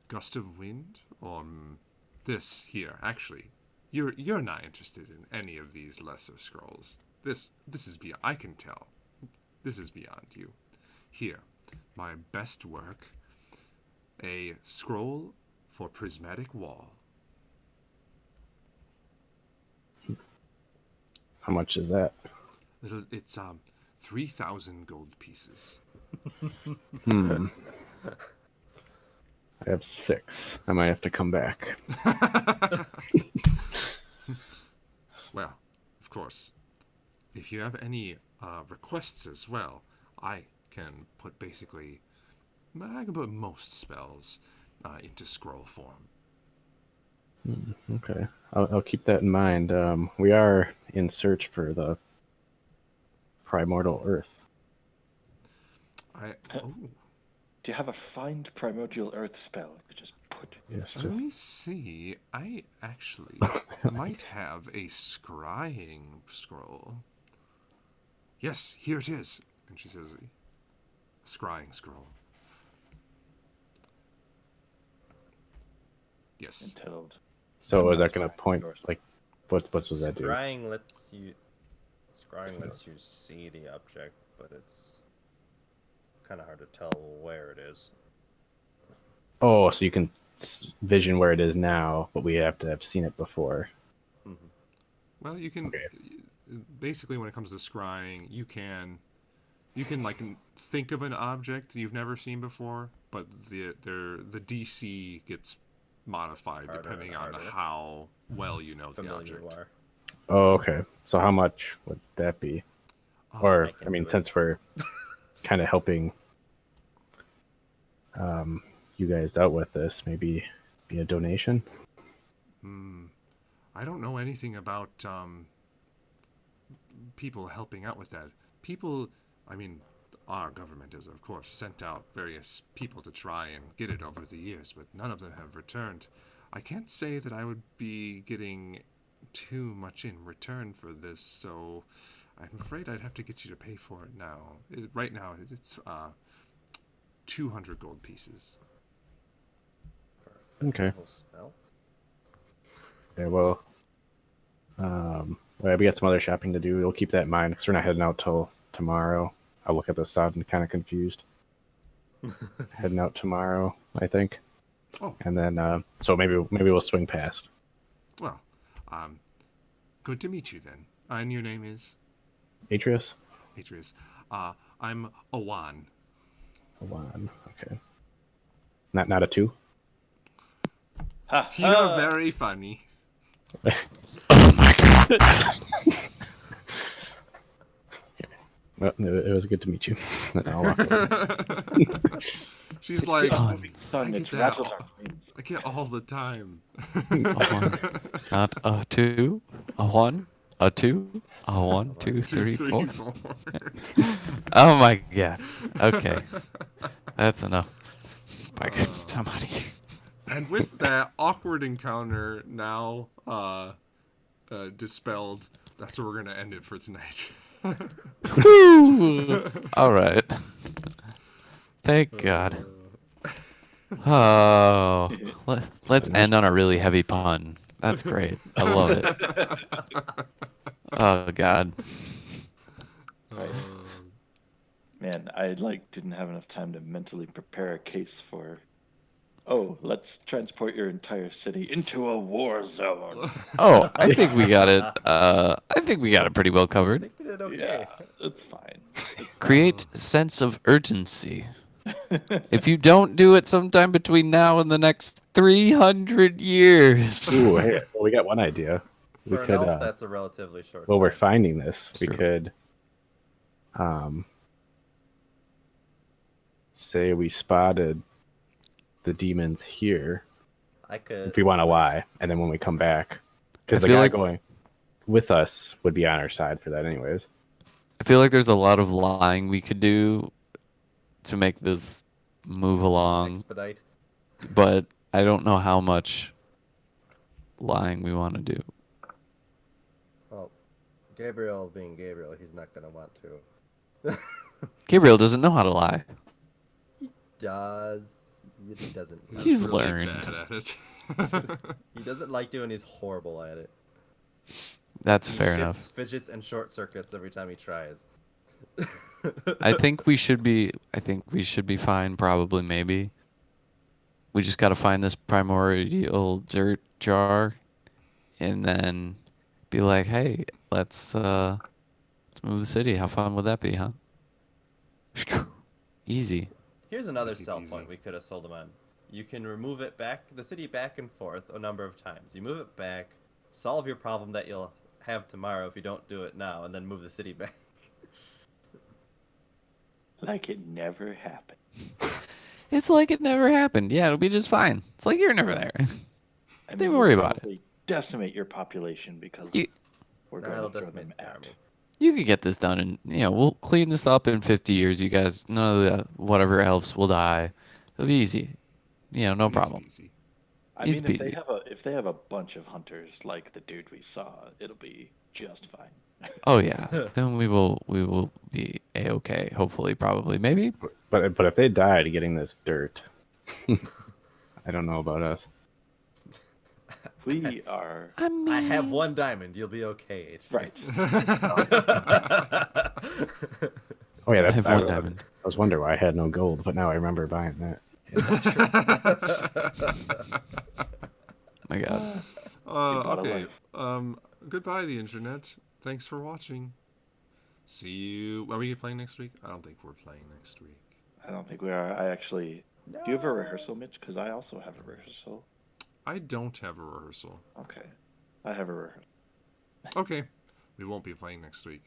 Gust of wind, or this here. Actually, you're not interested in any of these lesser scrolls. This is beyond. I can tell. This is beyond you. Here, my best work. A scroll for prismatic wall. How much is that? It's 3,000 gold pieces. I have 6. I might have to come back. Well, of course, if you have any requests as well, I can put most spells into scroll form. Okay, I'll keep that in mind. We are in search for the primordial earth. Do you have a find primordial earth spell? You could just put. Yes. Let me see. I actually might have a scrying scroll. Yes, here it is. And she says, a scrying scroll. Yes. Entitled. So is that going to point, like, what does that do? Scrying lets you see the object, but it's kind of hard to tell where it is. Oh, so you can vision where it is now, but we have to have seen it before. Well, you can basically, when it comes to scrying, you can like think of an object you've never seen before, but the DC gets modified depending on how well you know the object. You are. Oh, okay. So how much would that be? Or, I mean, since we're kind of helping you guys out with this, maybe be a donation? I don't know anything about people helping out with that. Our government has, of course, sent out various people to try and get it over the years, but none of them have returned. I can't say that I would be getting too much in return for this, so I'm afraid I'd have to get you to pay for it now. Right now, it's 200 gold pieces. Okay. Spell? Yeah, well, we got some other shopping to do. We'll keep that in mind because we're not heading out till tomorrow. I'll look at the sod and kind of confused. Heading out tomorrow, I think. Oh. And then, so maybe we'll swing past. Well, good to meet you then. And your name is? Atreus? Atreus. I'm Owan. Owan, okay. Not a 2? You're very funny. Oh my god. Well, it was good to meet you. I'll walk away. She's like, Son, I it's get that rattled our brains. I get all the time. A 1, not a 2, a 1, a 2, a 1, 2, 3, 4. Oh my god. Okay. That's enough. By goodness, somebody. And with that awkward encounter now dispelled, that's where we're going to end it for tonight. Woo! All right. Thank God. Oh, let's end on a really heavy pun. That's great. I love it. Oh God. Man, I didn't have enough time to mentally prepare a case for. Let's transport your entire city into a war zone. Oh, I think we got it. I think we got it pretty well I covered. think we did okay. Yeah, it's fine. Create sense of urgency. If you don't do it sometime between now and the next 300 years. Ooh, hey, well, we got one idea. We For an could, elf, that's a relatively short well, we're time. finding this. We True. could, say we spotted the demons here. I could. If we want to lie, and then when we come back, because the feel guy like- going with us would be on our side for that, anyways. I feel like there's a lot of lying we could do to make this move along, expedite. but I don't know how much lying we want to do. Well, Gabriel being Gabriel, he's not gonna want to. Gabriel doesn't know how to lie. Does he really doesn't. He's really learned. bad at it. He doesn't like doing. He's horrible at it. That's He fair shifts, enough. fidgets, and short circuits every time he tries. I think we should be. I think we should be fine. Probably, maybe. We just got to find this primordial dirt jar, and then be like, "Hey, let's move the city. How fun would that be, huh?" Easy. Here's another Easy sell peasy. point we could have sold him on. You can remove it the city back and forth a number of times. You move it back, solve your problem that you'll have tomorrow if you don't do it now, and then move the city back. Like it never happened. It's like it never happened. Yeah, it'll be just fine. It's like you're never there. I Don't we'll worry about it. probably decimate your population because You- we're going That'll to throw decimate them the out. army. You could get this done, and we'll clean this up in 50 years. You guys, none of the whatever elves will die. It'll be easy. No Easy problem. peasy. I Easy mean, peasy. if they have a bunch of hunters like the dude we saw, it'll be just fine. Oh yeah, then we will be a-okay. Hopefully, probably, maybe. But if they died getting this dirt, I don't know about us. We are I mean, I have one diamond. You'll be okay. HP. right. Oh yeah, I that's have one diamond. I was wondering why I had no gold, but now I remember buying that. My God. bought a Okay. life. Goodbye, the internet. Thanks for watching. See you. Are we playing next week? I don't think we're playing next week. I don't think we are. I actually. Do you have a rehearsal, Mitch? Because I also have a rehearsal. I don't have a rehearsal. Okay, I have a rehearsal. Okay. We won't be playing next week.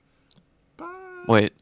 Bye. Wait,